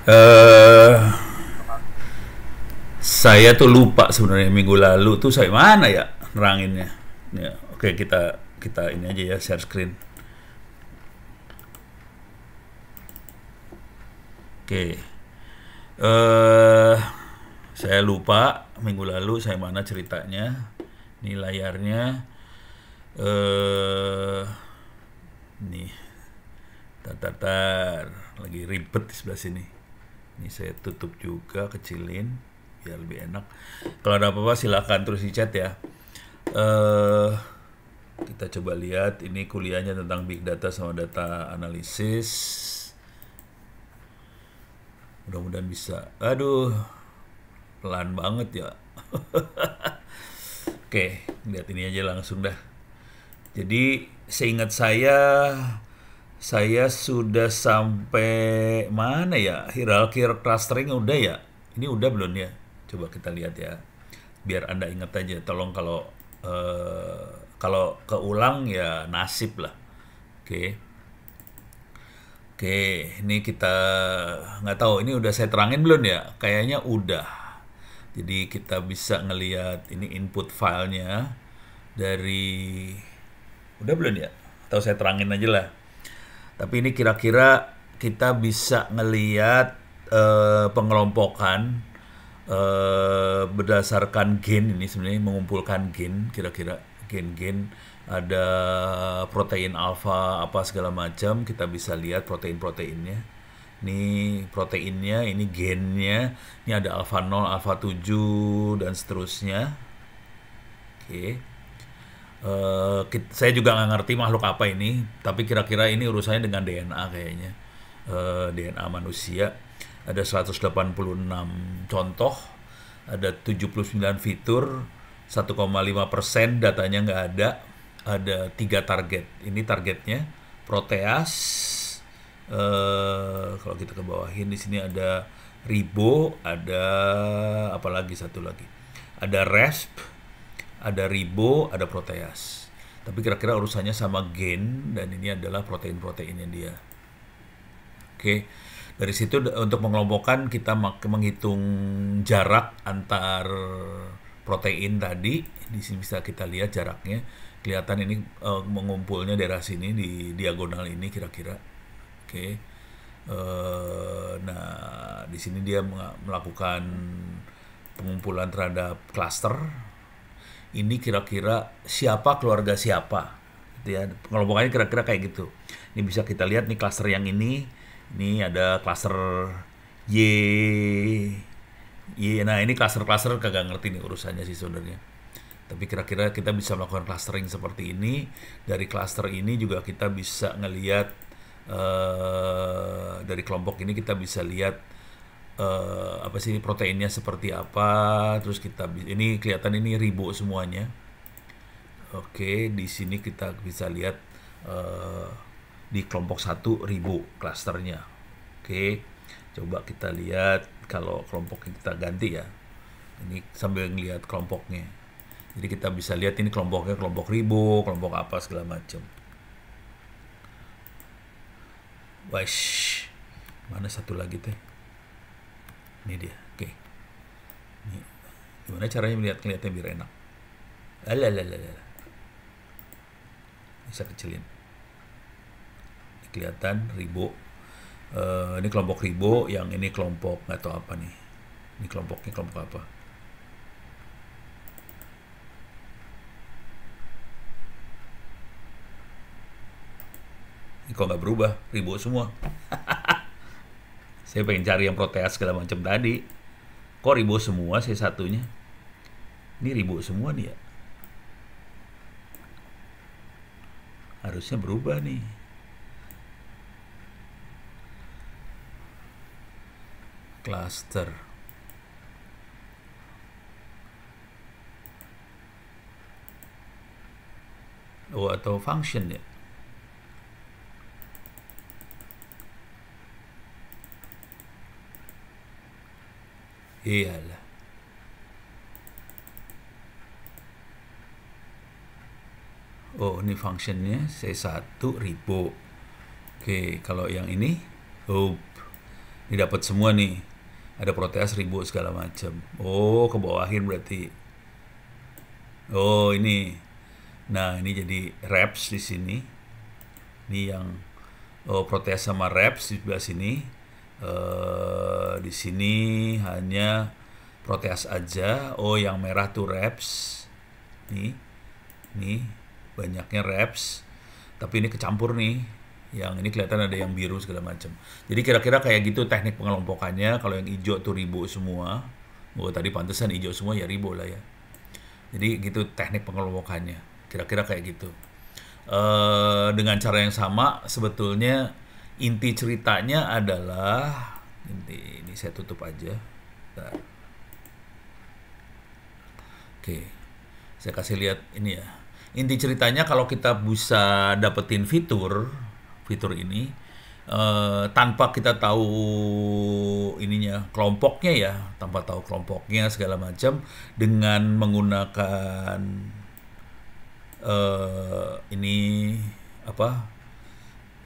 eh saya tuh lupa sebenarnya minggu lalu tuh saya mana ya neranginnya. Ya, oke, kita kita ini aja ya, share screen. Oke. Saya lupa minggu lalu saya mana ceritanya. Ini layarnya. eh nih, tar, lagi ribet di sebelah sini. Ini saya tutup juga, kecilin biar lebih enak. Kalau ada apa-apa silakan terus di chat ya. eh kita coba lihat ini kuliahnya tentang big data sama data analisis. Mudah-mudahan bisa. Aduh, pelan banget ya. Oke, lihat ini aja langsung dah. Jadi seingat saya sudah sampai mana ya? Hierarchy clustering udah ya? Ini udah belum ya? Coba kita lihat ya. Biar Anda ingat aja. Tolong kalau keulang ya nasib lah. Oke. Oke, ini kita nggak tahu ini udah saya terangin belum ya? Kayaknya udah. Jadi kita bisa ngelihat ini input filenya dari udah belum ya? Atau saya terangin aja lah. Tapi ini kira-kira kita bisa ngelihat pengelompokan berdasarkan gen ini sebenarnya mengumpulkan gen kira-kira gen-gen ada protein alfa apa segala macam kita bisa lihat protein-proteinnya. Ini proteinnya, ini gennya, ini ada alfa 0, alfa 7 dan seterusnya. Oke. Saya juga nggak ngerti makhluk apa ini, tapi kira-kira ini urusannya dengan DNA kayaknya. DNA manusia. Ada 186 contoh, ada 79 fitur, 1,5% datanya nggak ada. Ada 3 target. Ini targetnya proteas. Kalau kita ke bawahin di sini ada ribo, ada apa lagi satu lagi. Ada resp, ada ribo, ada proteas. Tapi kira-kira urusannya sama gen dan ini adalah protein-proteinnya dia. Oke. Dari situ untuk mengelompokkan kita menghitung jarak antar protein tadi. Di sini bisa kita lihat jaraknya. Kelihatan ini mengumpulnya daerah sini di diagonal ini kira-kira. Oke. Nah, di sini dia melakukan pengumpulan terhadap cluster. Ini kira-kira siapa keluarga siapa. Gitu ya. Pengelompokannya kira-kira kayak gitu. Ini bisa kita lihat nih cluster yang ini. Ini ada cluster Y. Nah ini cluster-cluster kagak ngerti nih urusannya sih sebenarnya. Tapi kira-kira kita bisa melakukan clustering seperti ini. Dari cluster ini juga kita bisa ngelihat dari kelompok ini kita bisa lihat apa sih proteinnya seperti apa. Terus kita ini kelihatan ini ribo semuanya. Oke, di sini kita bisa lihat di kelompok 1 ribu klasternya. Oke, coba kita lihat kalau kelompok kita ganti ya. Ini sambil ngelihat kelompoknya. Jadi kita bisa lihat ini kelompoknya kelompok ribu, kelompok apa segala macam. Wesh, mana satu lagi teh? Ini dia. Oke. Ini gimana caranya ngelihatnya biar enak? Alalala. Bisa kecilin. Kelihatan ribo. Ini kelompok ribo, yang ini kelompok nggak tahu apa nih. Ini kelompoknya kelompok apa? Ini kok nggak berubah, ribo semua. Saya pengen cari yang proteas segala macam tadi. Kok ribo semua sih satunya? Ini ribo semua nih ya. Harusnya berubah nih. Cluster. Oh, atau function ya. Iyalah. Oh, ini functionnya C1 ribo. Oke, kalau yang ini hope. Ini dapat semua nih. Ada Proteas, Ribo segala macam. Oh, ke bawahin berarti. Oh, ini. Nah, ini jadi reps di sini. Ini yang Proteas sama reps di sebelah sini. Di sini hanya Proteas aja. Oh, yang merah tuh reps. Nih banyaknya reps. Tapi ini kecampur nih. Yang ini kelihatan ada yang biru segala macam. Jadi kira-kira kayak gitu teknik pengelompokannya. Kalau yang hijau tuh ribo semua. Oh, tadi pantesan hijau semua ya ribo lah ya. Jadi gitu teknik pengelompokannya. Kira-kira kayak gitu. Dengan cara yang sama sebetulnya inti ceritanya adalah ini saya tutup aja. Bentar. Oke. Saya kasih lihat ini ya. Inti ceritanya kalau kita bisa dapetin fitur ini tanpa kita tahu ininya kelompoknya ya, tanpa tahu kelompoknya segala macam, dengan menggunakan ini apa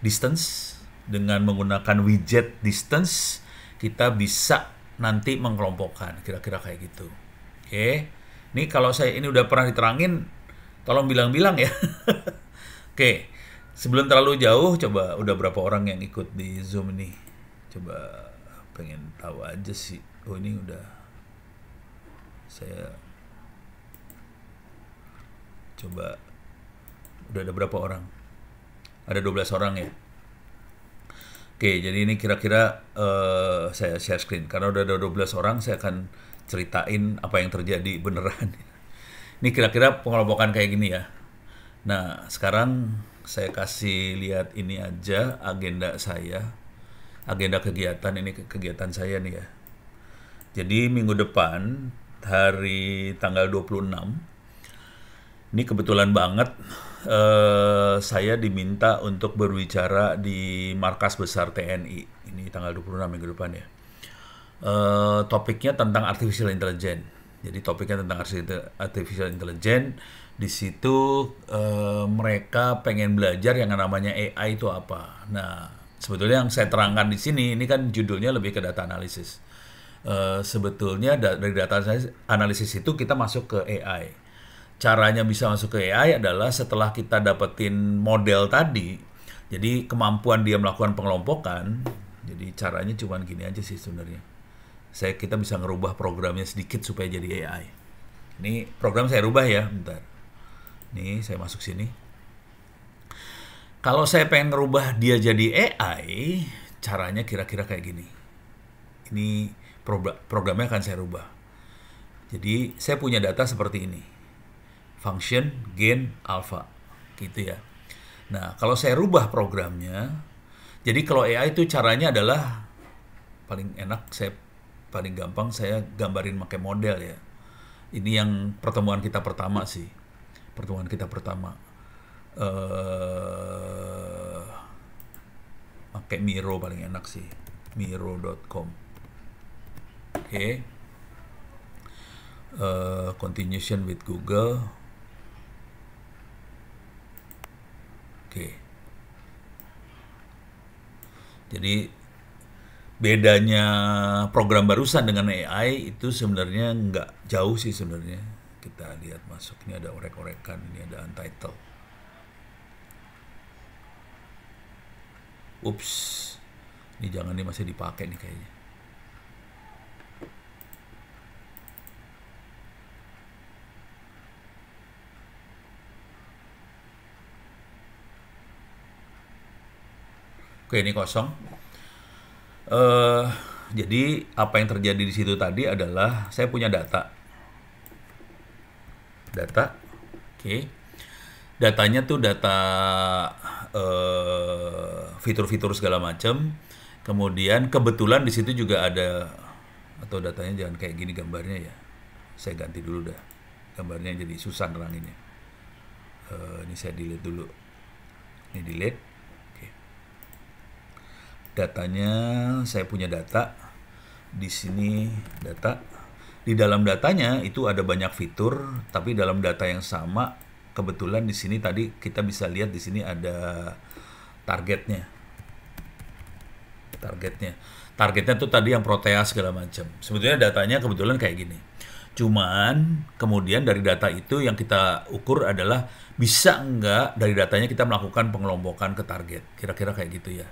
distance, dengan menggunakan widget distance kita bisa nanti mengelompokkan kira-kira kayak gitu. Oke, ini kalau saya ini udah pernah diterangin, tolong bilang-bilang ya. Oke, sebelum terlalu jauh, coba udah berapa orang yang ikut di Zoom ini? Coba pengen tahu aja sih. Oh, ini udah saya coba udah ada berapa orang? Ada 12 orang ya. Oke, jadi ini kira-kira saya share screen. Karena udah ada 12 orang, saya akan ceritain apa yang terjadi beneran. Ini kira-kira pengelompokan kayak gini ya. Nah, sekarang saya kasih lihat ini aja agenda saya. Agenda kegiatan, ini kegiatan saya nih ya. Jadi minggu depan, hari tanggal 26, ini kebetulan banget saya diminta untuk berbicara di markas besar TNI. Ini tanggal 26 minggu depan ya. Topiknya tentang artificial intelligence. Jadi topiknya tentang artificial intelligence. Di situ mereka pengen belajar yang namanya AI itu apa. Nah, sebetulnya yang saya terangkan di sini ini kan judulnya lebih ke data analisis. Sebetulnya dari data analisis itu kita masuk ke AI. Caranya bisa masuk ke AI adalah setelah kita dapetin model tadi, jadi kemampuan dia melakukan pengelompokan. Jadi caranya cuma gini aja sih sebenarnya. Kita bisa ngerubah programnya sedikit supaya jadi AI. Ini program saya rubah ya, bentar. Nih saya masuk sini. Kalau saya pengen ngerubah dia jadi AI, caranya kira-kira kayak gini. Ini programnya akan saya rubah. Jadi saya punya data seperti ini. Function, gain, alpha. Gitu ya. Nah, kalau saya rubah programnya, jadi kalau AI itu caranya adalah paling enak, paling gampang saya gambarin pakai model ya. Ini yang pertemuan kita pertama sih. Pertemuan kita pertama. Pakai Miro paling enak sih. Miro.com. Oke. Continuation with Google. Oke. Jadi bedanya program barusan dengan AI itu sebenarnya nggak jauh sih sebenarnya. Kita lihat masuk, ini ada orek-orekan, ini ada untitled. Ups, ini jangan, ini masih dipakai nih kayaknya. Oke, ini kosong. Jadi apa yang terjadi di situ tadi adalah saya punya data. Oke. Datanya tuh data fitur-fitur segala macam. Kemudian kebetulan di situ juga ada, atau datanya jangan kayak gini gambarnya ya. Saya ganti dulu dah. Gambarnya jadi susah neranginnya. Ini saya delete dulu. Ini delete. Datanya, saya punya data di sini, data di dalam datanya itu ada banyak fitur, tapi dalam data yang sama kebetulan di sini tadi kita bisa lihat di sini ada targetnya. targetnya tuh tadi yang proteas segala macam. Sebetulnya datanya kebetulan kayak gini. Cuman kemudian dari data itu yang kita ukur adalah bisa nggak dari datanya kita melakukan pengelompokan ke target. Kira-kira kayak gitu ya.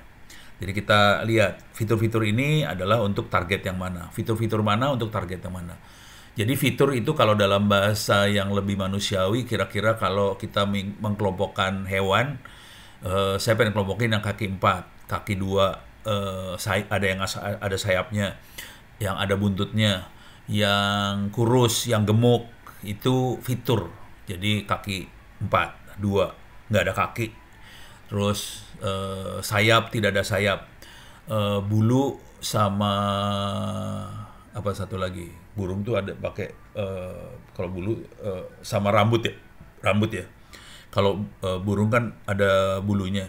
Jadi kita lihat fitur-fitur ini adalah untuk target yang mana, fitur-fitur mana untuk target yang mana. Jadi fitur itu kalau dalam bahasa yang lebih manusiawi, kira-kira kalau kita mengkelompokkan hewan, saya pengen kelompokin yang kaki 4, kaki 2, ada yang ada sayapnya, yang ada buntutnya, yang kurus, yang gemuk, itu fitur. Jadi kaki 4, 2, nggak ada kaki. Terus sayap, tidak ada sayap. Bulu sama apa satu lagi? Burung tuh ada pakai kalau bulu sama rambut ya. Kalau burung kan ada bulunya.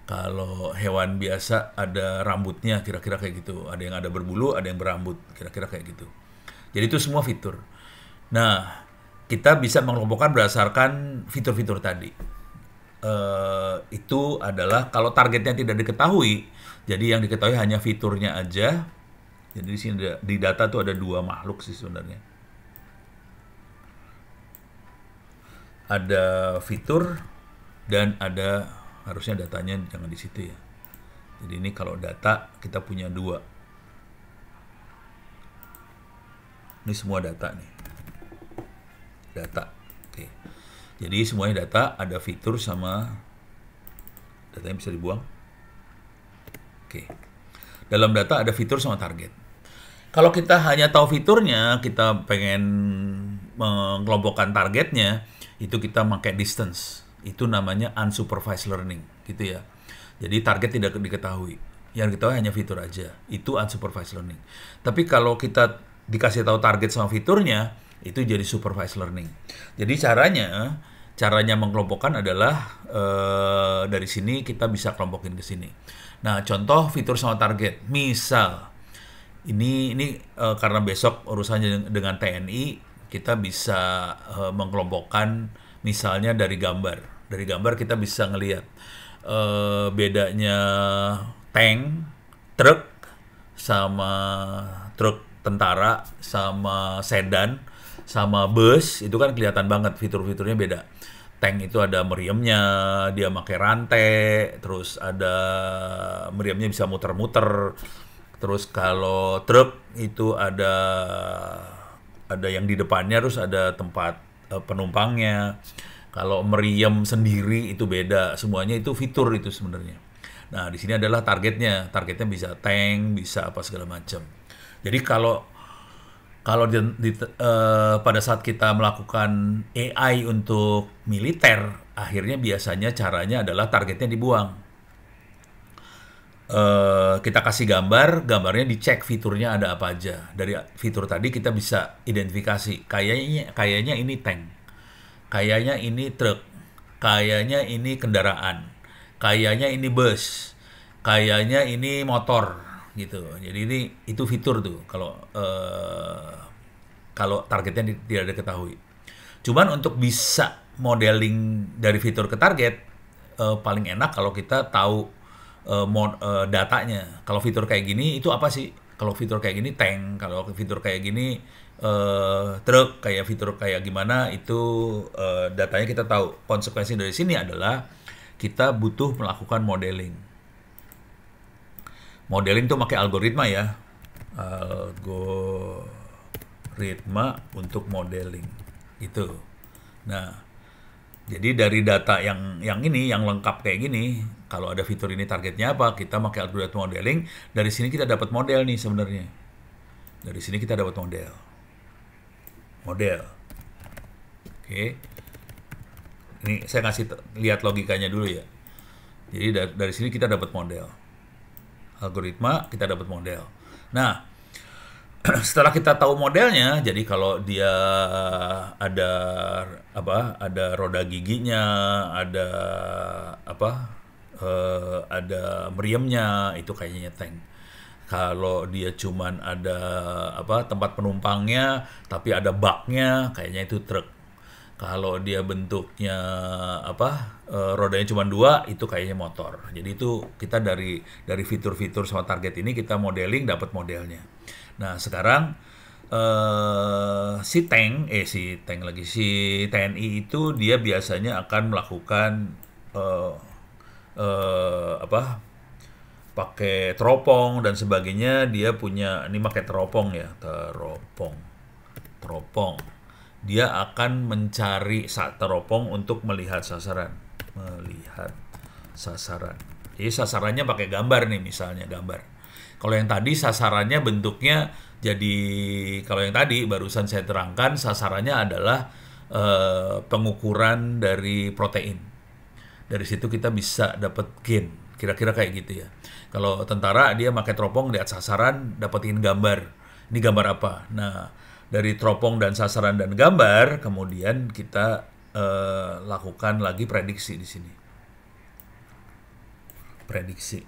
Kalau hewan biasa ada rambutnya, kira-kira kayak gitu. Ada yang ada berbulu, ada yang berambut, kira-kira kayak gitu. Jadi itu semua fitur. Nah, kita bisa mengelompokkan berdasarkan fitur-fitur tadi. Itu adalah kalau targetnya tidak diketahui, jadi yang diketahui hanya fiturnya aja. Jadi di sini di data tuh ada 2 makhluk sih sebenarnya. Ada fitur dan ada, harusnya datanya jangan di situ ya. Jadi ini kalau data kita punya 2. Ini semua data nih. Data. Oke. Jadi semuanya data, ada fitur sama datanya bisa dibuang. Oke. Dalam data ada fitur sama target. Kalau kita hanya tahu fiturnya, kita pengen mengelompokkan targetnya, itu kita pakai distance. Itu namanya unsupervised learning, gitu ya. Jadi target tidak diketahui. Yang diketahui hanya fitur aja. Itu unsupervised learning. Tapi kalau kita dikasih tahu target sama fiturnya, itu jadi supervised learning. Jadi caranya mengelompokkan adalah dari sini kita bisa kelompokin ke sini. Nah, contoh fitur sama target. Misal ini karena besok urusannya dengan TNI, kita bisa mengelompokkan misalnya dari gambar. Dari gambar kita bisa ngelihat bedanya tank, truk sama truk tentara sama sedan sama bus, itu kan kelihatan banget fitur-fiturnya beda. Tank itu ada meriamnya, dia pakai rantai, terus ada meriamnya bisa muter-muter. Terus kalau truk itu ada yang di depannya, terus ada tempat penumpangnya. Kalau meriam sendiri itu beda, semuanya itu fitur itu sebenarnya. Nah, di sini adalah targetnya bisa tank, bisa apa segala macam. Jadi kalau pada saat kita melakukan AI untuk militer, akhirnya biasanya caranya adalah targetnya dibuang. Kita kasih gambarnya dicek fiturnya ada apa aja. Dari fitur tadi kita bisa identifikasi, kayaknya ini tank, kayaknya ini truk, kayaknya ini kendaraan, kayaknya ini bus, kayaknya ini motor. Gitu. Jadi itu fitur tuh kalau targetnya tidak diketahui. Cuman untuk bisa modeling dari fitur ke target paling enak kalau kita tahu datanya. Kalau fitur kayak gini itu apa sih? Kalau fitur kayak gini tank, kalau fitur kayak gini truk, kayak fitur kayak gimana itu datanya kita tahu. Konsekuensi dari sini adalah kita butuh melakukan modeling. Modeling tuh pakai algoritma ya. Algoritma untuk modeling. Itu. Nah, jadi dari data yang ini, yang lengkap kayak gini, kalau ada fitur ini targetnya apa, kita pakai algoritma modeling, dari sini kita dapat model nih sebenarnya. Dari sini kita dapat model. Oke. Ini saya kasih lihat logikanya dulu ya. Jadi dari sini kita dapat model. Algoritma, kita dapat model. Nah, setelah kita tahu modelnya, jadi kalau dia ada roda giginya, ada meriamnya, itu kayaknya tank. Kalau dia cuman ada tempat penumpangnya, tapi ada baknya, kayaknya itu truk. Kalau dia bentuknya rodanya cuma dua, itu kayaknya motor. Jadi itu kita dari fitur-fitur sama target ini kita modeling dapat modelnya. Nah sekarang si TNI itu dia biasanya akan melakukan eh, pakai teropong dan sebagainya. Dia punya ini pakai teropong ya, teropong. Dia akan mencari teropong untuk melihat sasaran. Jadi sasarannya pakai gambar nih, misalnya gambar. Kalau yang tadi sasarannya bentuknya jadi, kalau yang tadi barusan saya terangkan sasarannya adalah pengukuran dari protein. Dari situ kita bisa dapat gain. Kira-kira kayak gitu ya. Kalau tentara dia pakai teropong lihat sasaran, dapetin gambar. Ini gambar apa? Nah, dari teropong dan sasaran dan gambar, kemudian kita lakukan lagi prediksi di sini. Prediksi.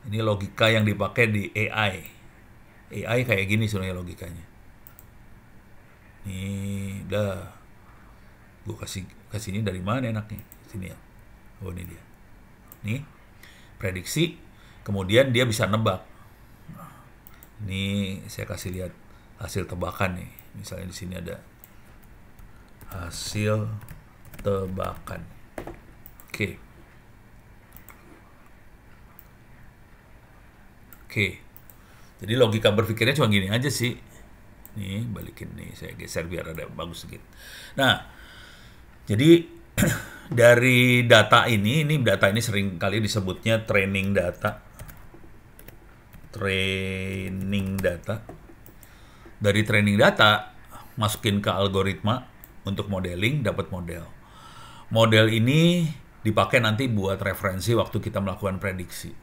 Ini logika yang dipakai di AI. AI kayak gini sebenarnya logikanya. Ini dah. Gue kasih ini dari mana enaknya? Sini ya. Oh ini dia. Nih. Prediksi. Kemudian dia bisa nebak. Ini saya kasih lihat hasil tebakan nih. Misalnya di sini ada hasil tebakan. Oke. Jadi logika berpikirnya cuma gini aja sih. Nih, balikin nih, saya geser biar ada bagus sedikit. Nah, jadi dari data ini sering kali disebutnya training data. Dari training data masukin ke algoritma untuk modeling, dapat model. Model ini dipakai nanti buat referensi waktu kita melakukan prediksi.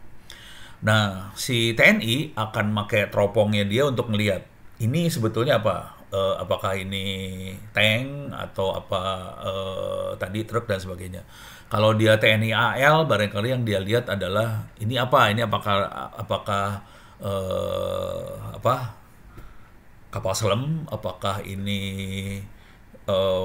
Nah, si TNI akan pakai teropongnya dia untuk melihat ini sebetulnya apa? Apakah ini tank atau apa tadi truk dan sebagainya. Kalau dia TNI AL, barangkali yang dia lihat adalah ini apa? Ini apakah kapal selam? Apakah ini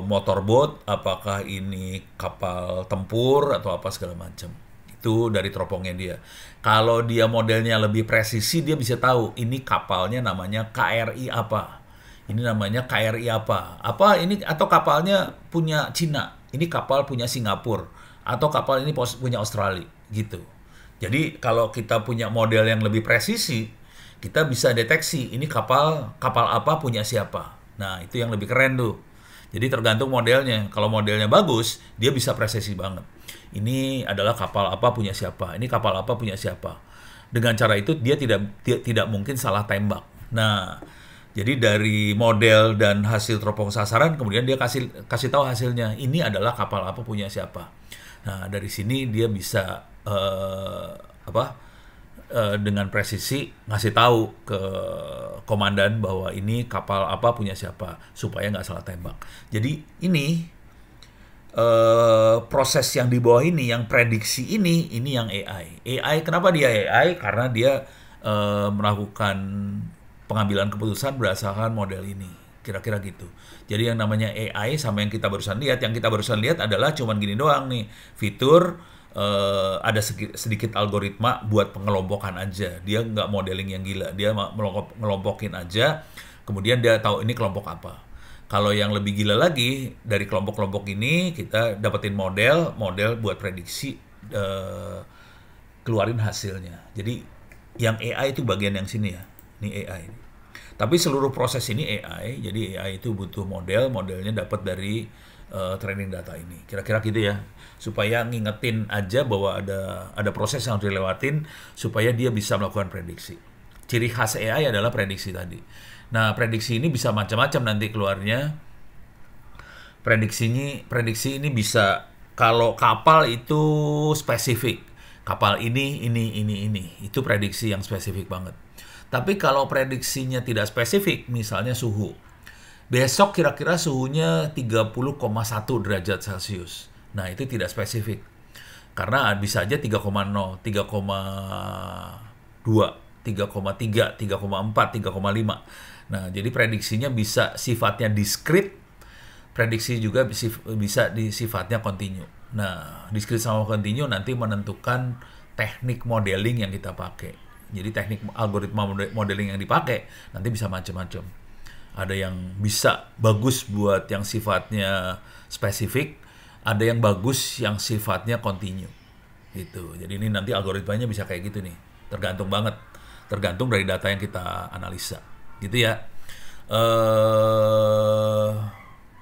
motorboat? Apakah ini kapal tempur atau apa segala macam? Itu dari teropongnya dia. Kalau dia modelnya lebih presisi, dia bisa tahu ini kapalnya namanya KRI apa. Ini namanya KRI apa. Apa ini, atau kapalnya punya Cina. Ini kapal punya Singapura. Atau kapal ini punya Australia gitu. Jadi kalau kita punya model yang lebih presisi, kita bisa deteksi ini kapal apa punya siapa. Nah, itu yang lebih keren tuh. Jadi tergantung modelnya. Kalau modelnya bagus, dia bisa presisi banget. Ini adalah kapal apa punya siapa. Ini kapal apa punya siapa. Dengan cara itu dia tidak mungkin salah tembak. Nah, jadi dari model dan hasil teropong sasaran, kemudian dia kasih tahu hasilnya. Ini adalah kapal apa punya siapa. Nah, dari sini dia bisa dengan presisi ngasih tahu ke komandan bahwa ini kapal apa punya siapa supaya nggak salah tembak. Jadi ini proses yang di bawah ini, yang prediksi ini yang AI. AI kenapa dia AI? Karena dia melakukan pengambilan keputusan berdasarkan model ini. Kira-kira gitu. Jadi yang namanya AI sama yang kita barusan lihat adalah cuman gini doang nih, fitur. Ada sedikit algoritma buat pengelompokan aja. Dia nggak modeling yang gila. Dia ngelompokin aja, kemudian dia tahu ini kelompok apa. Kalau yang lebih gila lagi, dari kelompok-kelompok ini kita dapetin model buat prediksi, keluarin hasilnya. Jadi yang AI itu bagian yang sini ya. Ini AI. Tapi seluruh proses ini AI. Jadi AI itu butuh modelnya dapat dari training data ini. Kira-kira gitu ya. Supaya ngingetin aja bahwa ada proses yang harus dilewatin supaya dia bisa melakukan prediksi. Ciri khas AI adalah prediksi tadi. Nah, prediksi ini bisa macam-macam nanti keluarnya. Prediksi ini bisa, kalau kapal itu spesifik. Kapal ini. Itu prediksi yang spesifik banget. Tapi kalau prediksinya tidak spesifik, misalnya suhu. Besok kira-kira suhunya 30,1 derajat Celcius. Nah, itu tidak spesifik. Karena bisa aja 3,0, 3,2. 3,3, 3,4, 3,5. Nah, jadi prediksinya bisa sifatnya diskrit, prediksi juga bisa di sifatnya continue. Nah, diskrit sama continue nanti menentukan teknik modeling yang kita pakai. Jadi teknik algoritma modeling yang dipakai nanti bisa macam-macam. Ada yang bisa bagus buat yang sifatnya spesifik, ada yang bagus yang sifatnya continue. Gitu. Jadi ini nanti algoritmanya bisa kayak gitu nih. Tergantung banget. Tergantung dari data yang kita analisa. Gitu ya.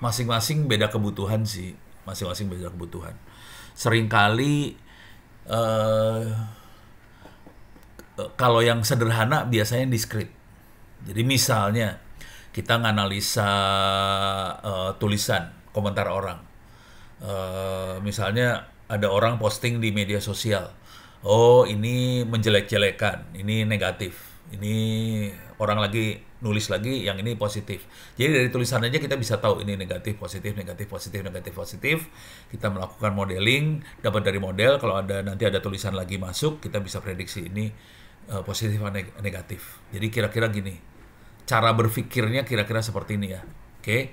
Masing-masing beda kebutuhan sih. Masing-masing beda kebutuhan. Seringkali kalau yang sederhana biasanya diskrit. Jadi misalnya kita nganalisa tulisan, komentar orang. Misalnya ada orang posting di media sosial. Oh, ini menjelek-jelekan, ini negatif. Ini orang lagi nulis lagi, yang ini positif. Jadi dari tulisan aja kita bisa tahu ini negatif, positif, negatif, positif, negatif, positif. Kita melakukan modeling, dapat dari model, kalau nanti ada tulisan lagi masuk, kita bisa prediksi ini positif atau negatif. Jadi kira-kira gini, cara berpikirnya kira-kira seperti ini ya. Oke.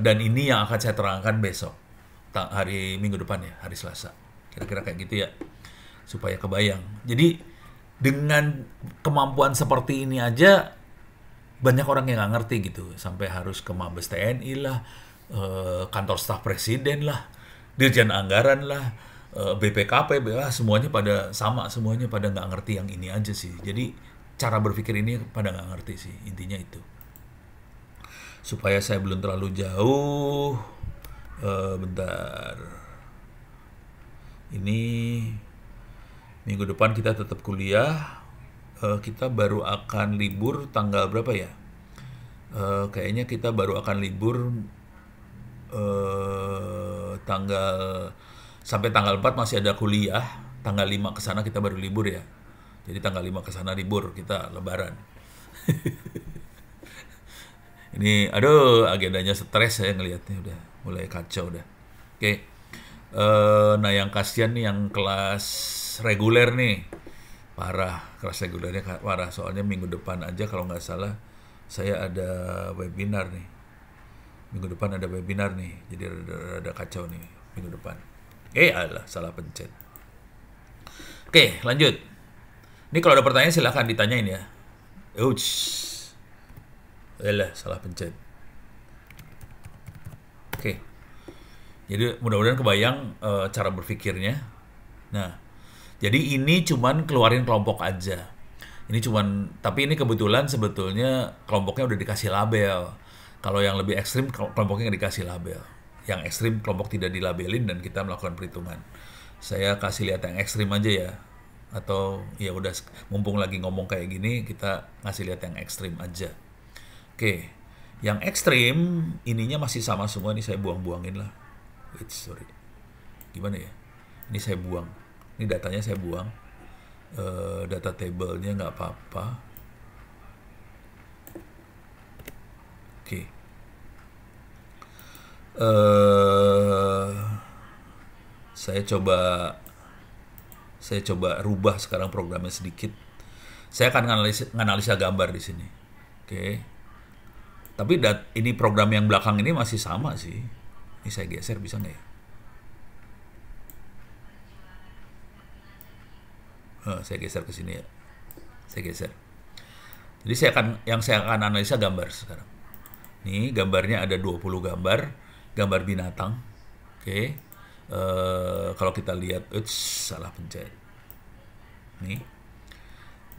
Dan ini yang akan saya terangkan besok, hari Minggu depan ya, hari Selasa. Kira-kira kayak gitu ya, supaya kebayang. Jadi dengan kemampuan seperti ini aja banyak orang yang nggak ngerti gitu, sampai harus ke Mabes TNI lah, kantor staf presiden lah, dirjen anggaran lah, BPKP, semuanya pada sama, semuanya pada nggak ngerti yang ini aja sih. Jadi cara berpikir ini pada nggak ngerti sih, intinya itu. Supaya saya belum terlalu jauh, bentar. Ini minggu depan kita tetap kuliah. Kita baru akan libur tanggal berapa ya? Kayaknya kita baru akan libur sampai tanggal 4 masih ada kuliah. Tanggal 5 ke sana kita baru libur ya. Jadi tanggal 5 ke sana libur, kita lebaran. Ini aduh, agendanya stres saya ngelihatnya, udah mulai kacau udah. Oke. Nah yang kasihan nih yang kelas reguler nih. Parah, kelas regulernya parah. Soalnya minggu depan aja kalau nggak salah saya ada webinar nih. Minggu depan ada webinar nih. Jadi ada kacau nih minggu depan. Alah, salah pencet. Oke, lanjut. Ini kalau ada pertanyaan silahkan ditanyain ya. Alah, salah pencet. Oke. Jadi mudah-mudahan kebayang cara berpikirnya. Nah, jadi ini cuman keluarin kelompok aja. Tapi ini kebetulan sebetulnya kelompoknya udah dikasih label. Kalau yang lebih ekstrim kelompoknya nggak dikasih label. Yang ekstrim kelompok tidak dilabelin dan kita melakukan perhitungan. Saya kasih lihat yang ekstrim aja ya. Atau ya udah, mumpung lagi ngomong kayak gini, kita ngasih lihat yang ekstrim aja. Oke, yang ekstrim ininya masih sama semua. Ini saya buang-buangin lah. Sorry. Gimana ya? Ini saya buang. Ini datanya saya buang. Data table-nya nggak apa-apa. Oke. Saya coba rubah sekarang programnya sedikit. Saya akan nganalisa gambar di sini. Oke. Tapi ini program yang belakang ini masih sama sih. Ini saya geser, bisa nggak ya? Saya geser ke sini ya. Saya geser. Jadi saya akan analisa gambar sekarang. Nih gambarnya ada 20 gambar binatang. Oke. Kalau kita lihat, salah pencet. Nih.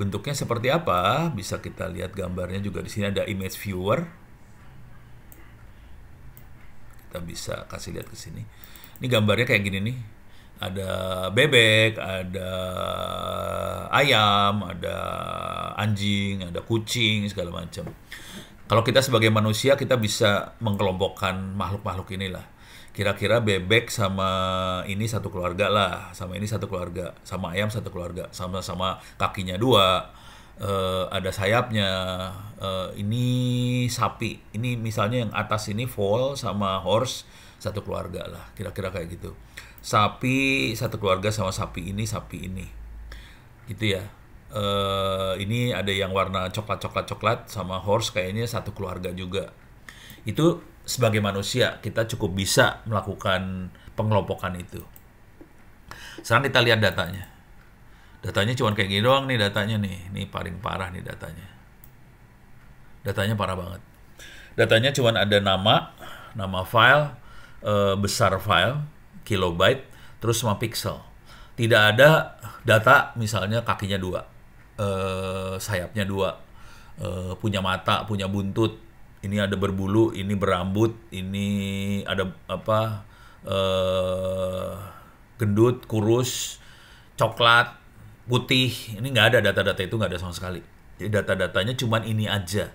Bentuknya seperti apa? Bisa kita lihat gambarnya juga. Di sini ada image viewer. Kita bisa kasih lihat ke sini. Ini gambarnya kayak gini nih. Ada bebek, ada ayam, ada anjing, ada kucing, segala macam. Kalau kita sebagai manusia, kita bisa mengkelompokkan makhluk-makhluk inilah. Kira-kira bebek sama ini satu keluarga lah, sama ini satu keluarga, sama ayam satu keluarga, sama-sama kakinya dua, ada sayapnya. Ini sapi, ini misalnya yang atas ini foal sama horse satu keluarga lah, kira-kira kayak gitu. Sapi satu keluarga sama sapi ini, gitu ya. Ini ada yang warna coklat sama horse, kayaknya satu keluarga juga. Itu sebagai manusia kita cukup bisa melakukan pengelompokan itu. Sekarang kita lihat datanya. Datanya cuma kayak gini doang nih datanya nih. Ini paling parah nih datanya. Datanya parah banget. Datanya cuma ada nama file, besar file, kilobyte, terus sama pixel. Tidak ada data misalnya kakinya 2, sayapnya 2, punya mata, punya buntut, ini ada berbulu, ini berambut, ini ada apa, gendut, kurus, coklat, putih. Ini nggak ada data-data itu, nggak ada sama sekali. Jadi data-datanya cuma ini aja.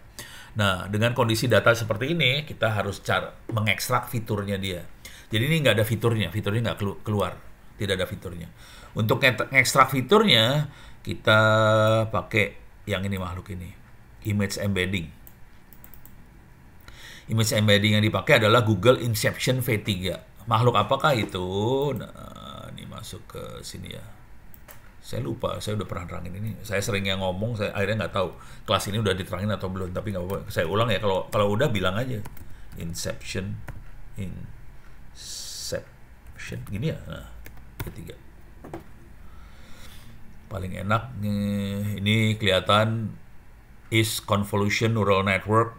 Nah, dengan kondisi data seperti ini, kita harus mengekstrak fiturnya dia. Jadi ini nggak ada fiturnya nggak keluar, tidak ada fiturnya. Untuk mengekstrak fiturnya, kita pakai yang ini makhluk ini, image embedding. Image embedding yang dipakai adalah Google Inception V3. Makhluk apakah itu? Nah, ini masuk ke sini ya. Saya lupa, saya udah pernah terangin ini. Saya sering yang ngomong, saya akhirnya nggak tahu kelas ini udah diterangin atau belum. Tapi nggak apa-apa, saya ulang ya. Kalau udah bilang aja. Inception, gini ya. Nah, ketiga. Paling enak nih, ini kelihatan is convolution neural network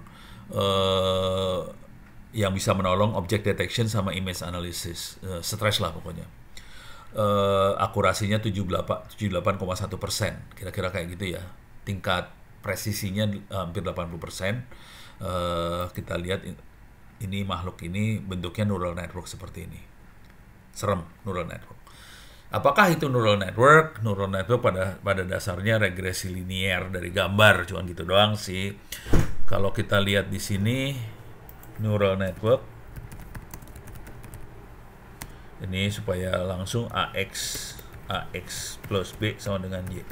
yang bisa menolong object detection sama image analysis. Stres lah pokoknya. Akurasinya 78,1%, kira-kira kayak gitu ya. Tingkat presisinya hampir 80%. Kita lihat ini makhluk ini bentuknya neural network seperti ini. Serem, neural network. Apakah itu neural network? Neural network pada dasarnya regresi linier dari gambar, cuma gitu doang sih. Kalau kita lihat di sini neural network ini supaya langsung AX plus B sama dengan Y.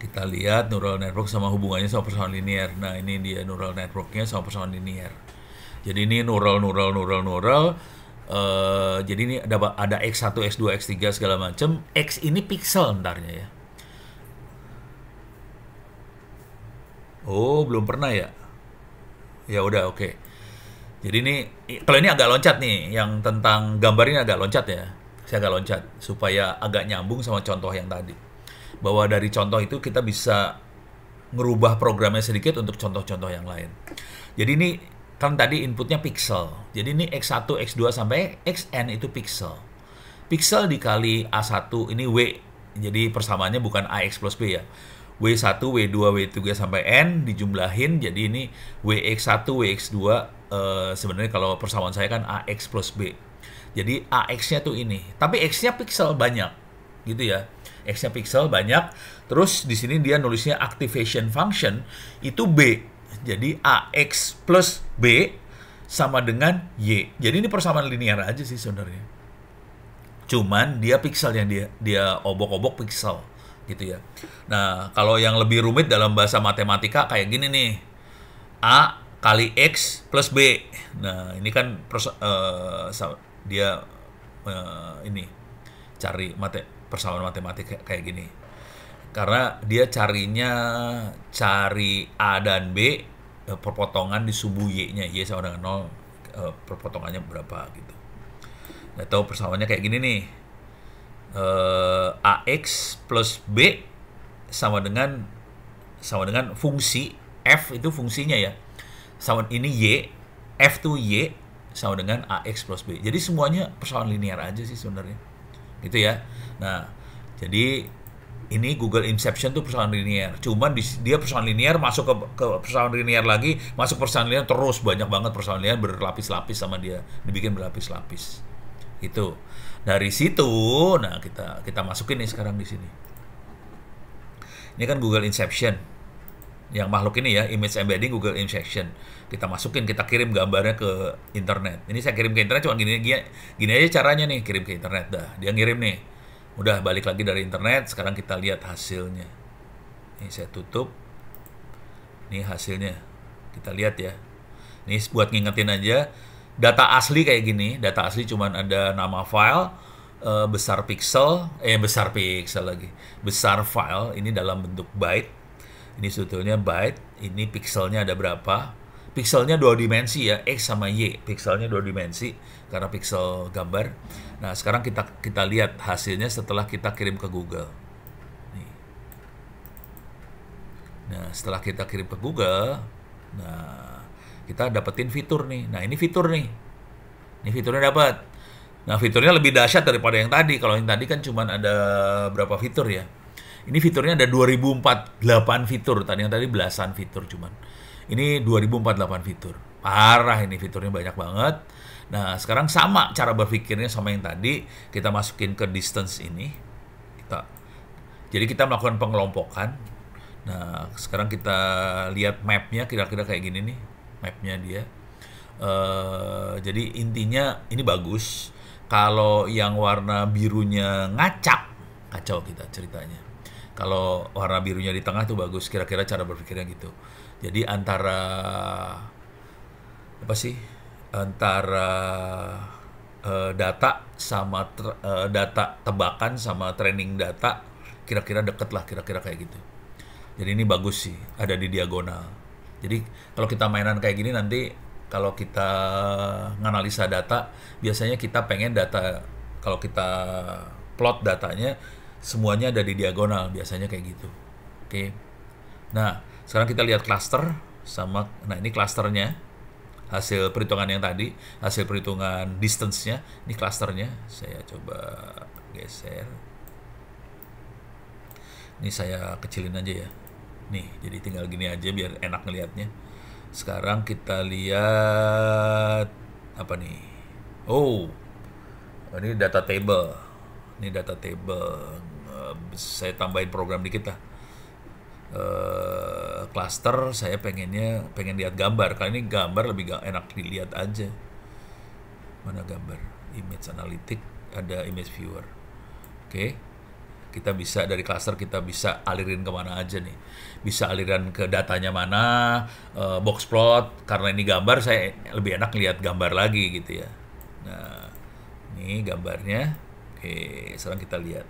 Kita lihat neural network sama hubungannya sama persamaan linear. Nah, ini dia neural networknya sama persamaan linear. Jadi ini neural. Jadi ini ada X1, X2, X3 segala macam. X ini pixel entarnya ya. Oh, belum pernah ya? Ya udah, oke. Jadi ini, kalau ini agak loncat nih, yang tentang gambar ini agak loncat ya. Saya agak loncat, supaya agak nyambung sama contoh yang tadi. Bahwa dari contoh itu kita bisa ngerubah programnya sedikit untuk contoh-contoh yang lain. Jadi ini, kan tadi inputnya pixel. Jadi ini X1, X2, sampai Xn itu pixel. Pixel dikali A1, ini W. Jadi persamaannya bukan AX plus B ya. W1, W2, W3 sampai N dijumlahin, jadi ini WX1, WX2, sebenarnya kalau persamaan saya kan AX plus B. Jadi AX-nya tuh ini, tapi X-nya pixel banyak, gitu ya. X-nya pixel banyak, terus di sini dia nulisnya activation function, itu B. Jadi AX plus B sama dengan Y. Jadi ini persamaan linear aja sih sebenarnya. Cuman dia pixel yang dia obok-obok pixel. Gitu ya. Nah, kalau yang lebih rumit dalam bahasa matematika kayak gini nih. A kali X plus B. Nah, ini kan dia ini cari persamaan matematika kayak gini. Karena dia cari A dan B, perpotongan di subu Y-nya. Y sama dengan 0, perpotongannya berapa gitu. Nah, tahu persamaannya kayak gini nih. AX plus B sama dengan fungsi F, itu fungsinya ya, sama ini Y, F tuh Y sama dengan AX plus B. Jadi semuanya persamaan linear aja sih sebenarnya, gitu ya. Nah, jadi ini Google Inception tuh persamaan linear. Cuman dia persamaan linear masuk ke persamaan linear lagi, masuk persamaan linear terus, banyak banget persamaan linear berlapis-lapis sama dia, dibikin berlapis-lapis. Itu. Dari situ, nah kita masukin nih sekarang di sini. Ini kan Google Inception. Yang makhluk ini ya, image embedding Google Inception. Kita masukin, kita kirim gambarnya ke internet. Ini saya kirim ke internet cuma gini aja caranya nih, kirim ke internet dah. Dia ngirim nih. Udah balik lagi dari internet, sekarang kita lihat hasilnya. Ini saya tutup. Ini hasilnya. Kita lihat ya. Ini buat ngingetin aja. Data asli kayak gini, data asli cuman ada nama file, besar pixel lagi, besar file ini dalam bentuk byte. Ini sebetulnya byte, ini pixelnya ada berapa? Pixelnya dua dimensi ya, X sama Y. Pixelnya dua dimensi karena pixel gambar. Nah, sekarang kita lihat hasilnya setelah kita kirim ke Google. Nih. Nah, setelah kita kirim ke Google, nah kita dapetin fitur nih. Nah, ini fitur nih. Ini fiturnya dapat. Nah, fiturnya lebih dahsyat daripada yang tadi. Kalau yang tadi kan cuma ada berapa fitur ya. Ini fiturnya ada 2048 fitur. Yang tadi belasan fitur cuman. Ini 2048 fitur. Parah ini fiturnya banyak banget. Nah, sekarang sama cara berpikirnya sama yang tadi. Kita masukin ke distance ini. Jadi kita melakukan pengelompokan. Nah, sekarang kita lihat mapnya kira-kira kayak gini nih. Mapnya dia. Jadi intinya ini bagus. Kalau yang warna birunya ngacak, kacau kita ceritanya. Kalau warna birunya di tengah tuh bagus, kira-kira cara berpikirnya gitu. Jadi antara apa sih? Antara data sama data tebakan sama training data, kira-kira deket lah, kira-kira kayak gitu. Jadi ini bagus sih, ada di diagonal. Jadi kalau kita mainan kayak gini nanti kalau kita nganalisa data, biasanya kita pengen data, kalau kita plot datanya, semuanya ada di diagonal, biasanya kayak gitu. Oke. Nah, sekarang kita lihat cluster, nah ini clusternya, hasil perhitungan yang tadi, hasil perhitungan distance-nya, ini clusternya, saya coba geser. Ini saya kecilin aja ya. Nih, jadi tinggal gini aja biar enak ngelihatnya. Sekarang kita lihat apa nih? Oh, ini data table. Ini data table. Saya tambahin program dikit lah. Cluster saya pengen lihat gambar. Kali ini gambar lebih enak dilihat aja. Mana gambar? Image analytic, ada image viewer. Oke. Kita bisa dari cluster kita bisa alirin kemana aja nih, bisa aliran ke datanya mana, box plot, karena ini gambar saya lebih enak lihat gambar lagi gitu ya. Nah ini gambarnya. Oke, sekarang kita lihat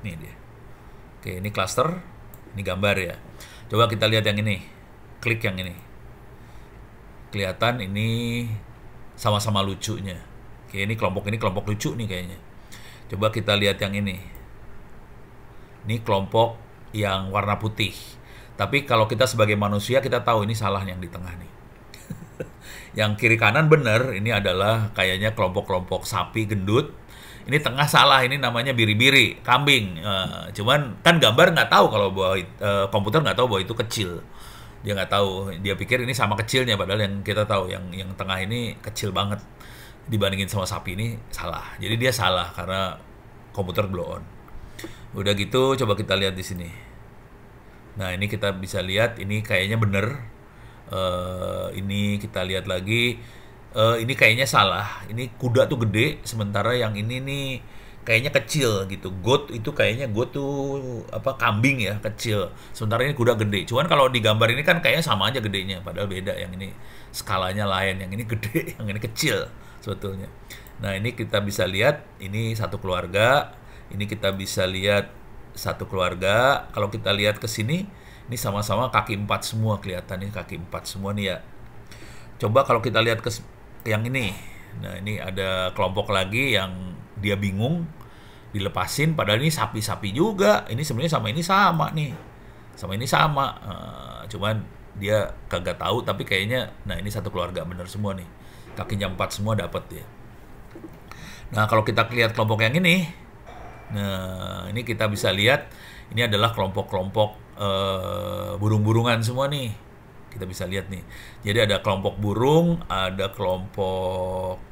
ini dia. Oke, ini cluster, ini gambar ya. Coba kita lihat yang ini, klik yang ini, kelihatan ini sama-sama lucunya. Oke, ini kelompok lucu nih kayaknya. Coba kita lihat yang ini. Ini kelompok yang warna putih. Tapi kalau kita sebagai manusia kita tahu ini salah yang di tengah nih. Yang kiri kanan benar, ini adalah kayaknya kelompok-kelompok sapi gendut. Ini tengah salah, ini namanya biri-biri, kambing. Cuman kan gambar nggak tahu kalau bahwa komputer nggak tahu bahwa itu kecil. Dia nggak tahu, dia pikir ini sama kecilnya, padahal yang kita tahu yang tengah ini kecil banget. Dibandingin sama sapi ini salah. Jadi dia salah karena komputer blow on. Udah gitu coba kita lihat di sini. Nah, ini kita bisa lihat ini kayaknya bener. Ini kita lihat lagi. Ini kayaknya salah. Ini kuda tuh gede, sementara yang ini nih kayaknya kecil gitu. Goat itu kayaknya tuh kambing ya, kecil. Sementara ini kuda gede. Cuman kalau di gambar ini kan kayaknya sama aja gedenya, padahal beda. Yang ini skalanya lain, yang ini gede, yang ini kecil sebetulnya. Nah, ini kita bisa lihat ini satu keluarga. Ini kita bisa lihat satu keluarga. Kalau kita lihat ke sini, ini sama-sama kaki 4 semua kelihatan nih, kaki 4 semua nih ya. Coba kalau kita lihat ke yang ini. Nah, ini ada kelompok lagi yang dia bingung dilepasin, padahal ini sapi-sapi juga. Ini sebenarnya sama ini sama nih. Sama ini sama. Cuman dia kagak tahu, tapi kayaknya nah ini satu keluarga bener semua nih. Kakinya 4 semua dapat ya. Nah, kalau kita lihat kelompok yang ini, nah ini kita bisa lihat ini adalah kelompok-kelompok burung-burungan semua nih. Kita bisa lihat nih. Jadi ada kelompok burung, ada kelompok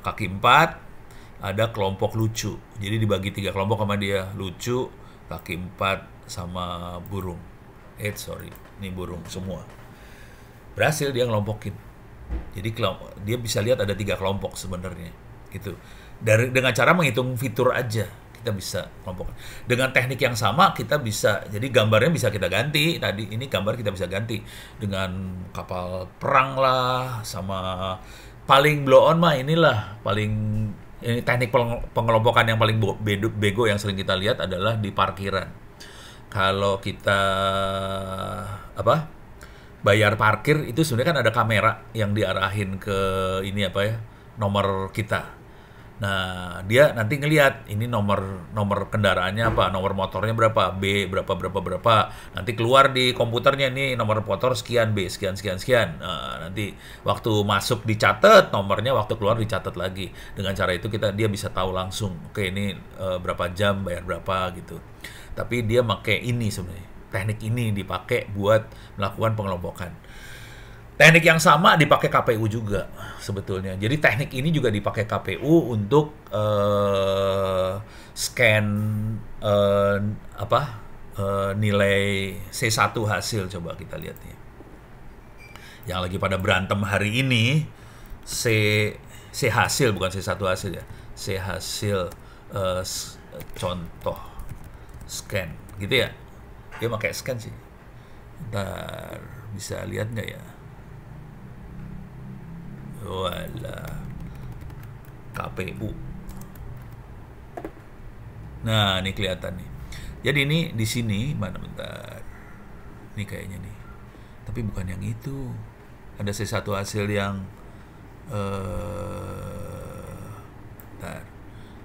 kaki 4, ada kelompok lucu. Jadi dibagi 3 kelompok sama dia, lucu, kaki 4 sama burung. Ini burung semua. Berhasil dia ngelompokin. Jadi dia bisa lihat ada 3 kelompok sebenarnya, gitu. Dengan cara menghitung fitur aja. kita bisa kelompokkan. Dengan teknik yang sama kita bisa, jadi gambarnya bisa kita ganti. Tadi ini gambar kita bisa ganti dengan kapal perang lah, sama paling blow on mah inilah paling ini teknik pengelompokan yang paling bego yang sering kita lihat adalah di parkiran. Kalau kita apa bayar parkir itu sebenarnya kan ada kamera yang diarahin ke ini apa ya nomor kita. Nah, dia nanti ngelihat ini nomor kendaraannya apa, nomor motornya berapa, B berapa. Nanti keluar di komputernya nih nomor motor sekian, B sekian. Nah, nanti waktu masuk dicatat nomornya, waktu keluar dicatat lagi. Dengan cara itu dia bisa tahu langsung, oke ini berapa jam bayar berapa gitu. Tapi dia pakai ini sebenarnya. Teknik ini dipakai buat melakukan pengelompokan. Teknik yang sama dipakai KPU juga sebetulnya. Jadi teknik ini juga dipakai KPU untuk scan nilai C1 hasil. Coba kita lihat nih. Yang lagi pada berantem hari ini C hasil bukan C1 hasil ya. C hasil contoh scan gitu ya. Dia pakai scan sih. Ntar bisa lihat nggak ya? Wala KPU. Nah, ini kelihatan nih. Jadi ini di sini mana bentar. Ini kayaknya nih. Tapi bukan yang itu. Ada C1 hasil yang bentar.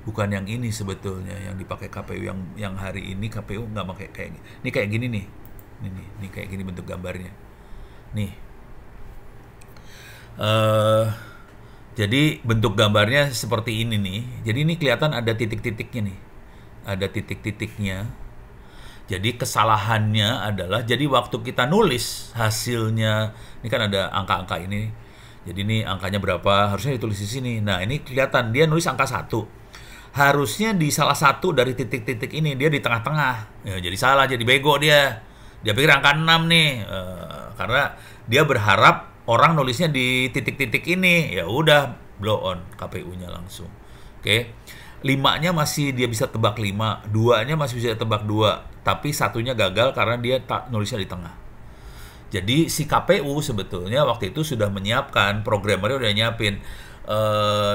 Bukan yang ini sebetulnya yang dipakai KPU yang hari ini KPU nggak pakai kayak gini. Ini kayak gini nih. Ini kayak gini bentuk gambarnya. Nih. Jadi bentuk gambarnya seperti ini nih. Jadi ini kelihatan ada titik-titiknya nih. Ada titik-titiknya. Jadi kesalahannya adalah, jadi waktu kita nulis hasilnya, ini kan ada angka-angka ini. Jadi ini angkanya berapa, harusnya ditulis di sini. Nah ini kelihatan, dia nulis angka 1. Harusnya di salah satu dari titik-titik ini, dia di tengah-tengah. Ya, jadi salah, jadi bego dia. Dia pikir angka 6 nih. Karena dia berharap orang nulisnya di titik-titik ini, ya udah blow on KPU-nya langsung. Oke. 5-nya masih dia bisa tebak 5, 2-nya masih bisa tebak 2, tapi satunya gagal karena dia nulisnya di tengah. Jadi si KPU sebetulnya waktu itu sudah menyiapkan, programmernya udah nyiapin.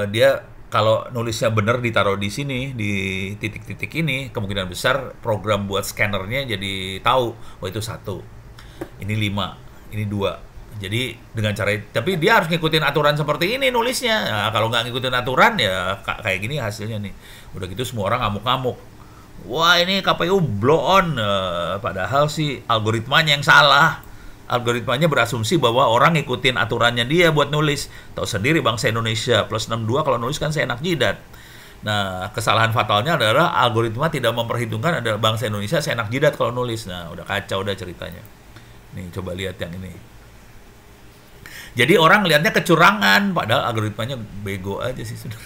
Dia kalau nulisnya benar ditaruh di sini, di titik-titik ini, kemungkinan besar program buat scannernya jadi tahu, oh itu 1, ini 5, ini 2. Jadi dengan cara itu, tapi dia harus ngikutin aturan seperti ini nulisnya. Nah, kalau nggak ngikutin aturan ya kayak gini hasilnya nih. Udah gitu semua orang ngamuk-ngamuk. Wah ini KPU blow on. Padahal sih algoritmanya yang salah. Algoritmanya berasumsi bahwa orang ngikutin aturannya dia buat nulis. Tahu sendiri bangsa Indonesia plus 62 kalau nulis kan seenak jidat. Nah kesalahan fatalnya adalah algoritma tidak memperhitungkan ada bangsa Indonesia seenak jidat kalau nulis. Nah udah kacau udah ceritanya. Nih coba lihat yang ini. Jadi orang lihatnya kecurangan, padahal algoritmanya bego aja sih sudah.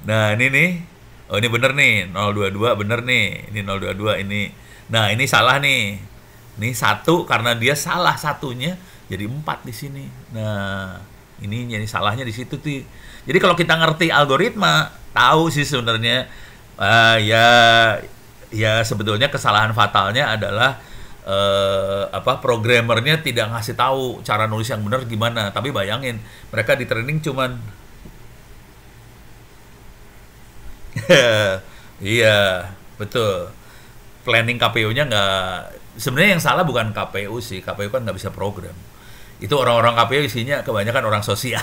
Nah ini nih, oh ini bener nih, 022 bener nih, ini 022 ini. Nah ini salah nih, ini 1 karena dia salah satunya, jadi 4 di sini. Nah ini jadi salahnya di situ tuh. Jadi kalau kita ngerti algoritma, tahu sih sebenarnya, ya sebetulnya kesalahan fatalnya adalah programmernya tidak ngasih tahu cara nulis yang benar gimana. Tapi bayangin mereka di training cuman iya betul, planning KPU-nya nggak, sebenarnya yang salah bukan KPU sih, KPU kan nggak bisa program, itu orang-orang KPU isinya kebanyakan orang sosial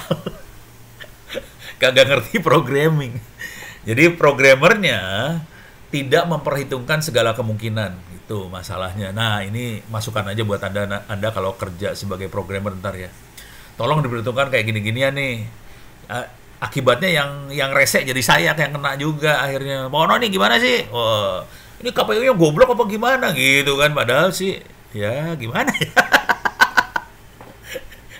kagak ngerti programming. Jadi programmernya tidak memperhitungkan segala kemungkinan, itu masalahnya. Nah ini masukan aja buat anda kalau kerja sebagai programmer ntar ya, tolong diperhitungkan kayak gini-ginian nih. Akibatnya yang rese jadi saya yang kena juga akhirnya. Mono nih gimana sih? Oh, ini KPU-nya goblok apa gimana gitu kan? Padahal sih ya gimana ya?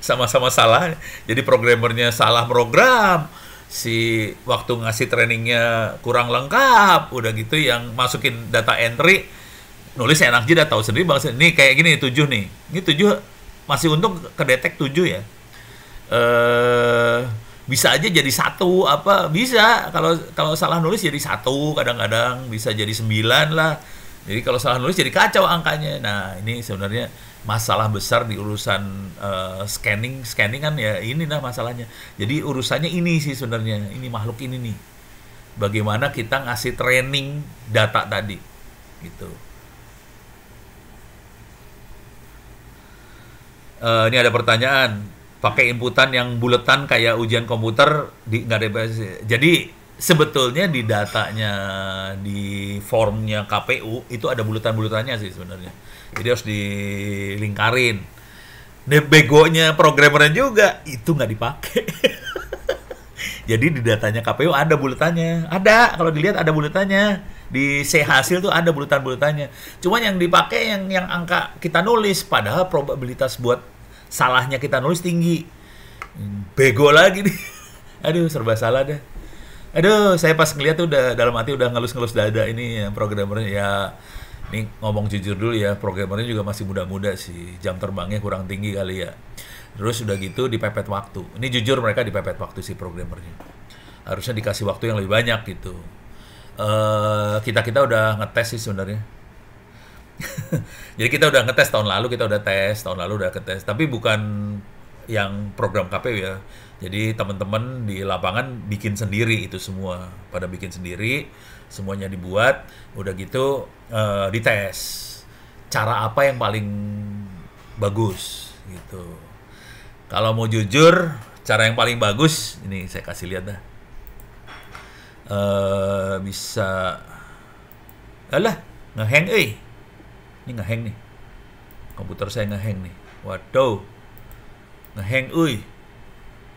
Sama-sama salah. Jadi programmernya salah program. Si waktu ngasih trainingnya kurang lengkap, udah gitu yang masukin data entry nulis enak aja, tahu sendiri bang. Ini kayak gini 7 nih, ini 7 masih untung kedetek 7 ya. bisa aja jadi satu apa bisa kalau kalau salah nulis jadi satu, kadang-kadang bisa jadi 9 lah. Jadi kalau salah nulis jadi kacau angkanya. Nah, ini sebenarnya masalah besar di urusan scanning kan ya, ini nah masalahnya. Jadi urusannya ini sih sebenarnya, ini makhluk ini nih. Bagaimana kita ngasih training data tadi gitu. Ini ada pertanyaan, pakai inputan yang buletan kayak ujian komputer nggak ada. Jadi sebetulnya di datanya di formnya KPU itu ada buletan-buletannya sih sebenarnya. Jadi harus dilingkarin. Nah, begonya programmernya juga itu nggak dipakai. Jadi di datanya KPU ada buletannya, ada kalau dilihat ada buletannya di C hasil tuh ada buletan-buletannya. Cuman yang dipakai yang angka kita nulis, padahal probabilitas buat salahnya kita nulis tinggi. Bego lagi nih. Aduh, serba salah deh. Aduh, saya pas ngeliat tuh udah dalam hati udah ngelus-ngelus dada ini ya, programmernya ya. Ini ngomong jujur dulu ya, programmernya juga masih muda-muda sih. Jam terbangnya kurang tinggi kali ya. Terus udah gitu dipepet waktu. Ini jujur mereka dipepet waktu sih programmernya. Harusnya dikasih waktu yang lebih banyak gitu. Kita udah ngetes sih sebenarnya. Jadi kita udah ngetes tahun lalu, kita udah tes tahun lalu udah ngetes, tapi bukan yang program KPU ya. Jadi teman-teman di lapangan bikin sendiri itu semua, pada bikin sendiri, semuanya dibuat, udah gitu dites. Cara apa yang paling bagus gitu. Kalau mau jujur, cara yang paling bagus ini saya kasih lihat dah. Bisa alah ngehang ini ngehang nih, komputer saya ngehang nih, waduh ngehang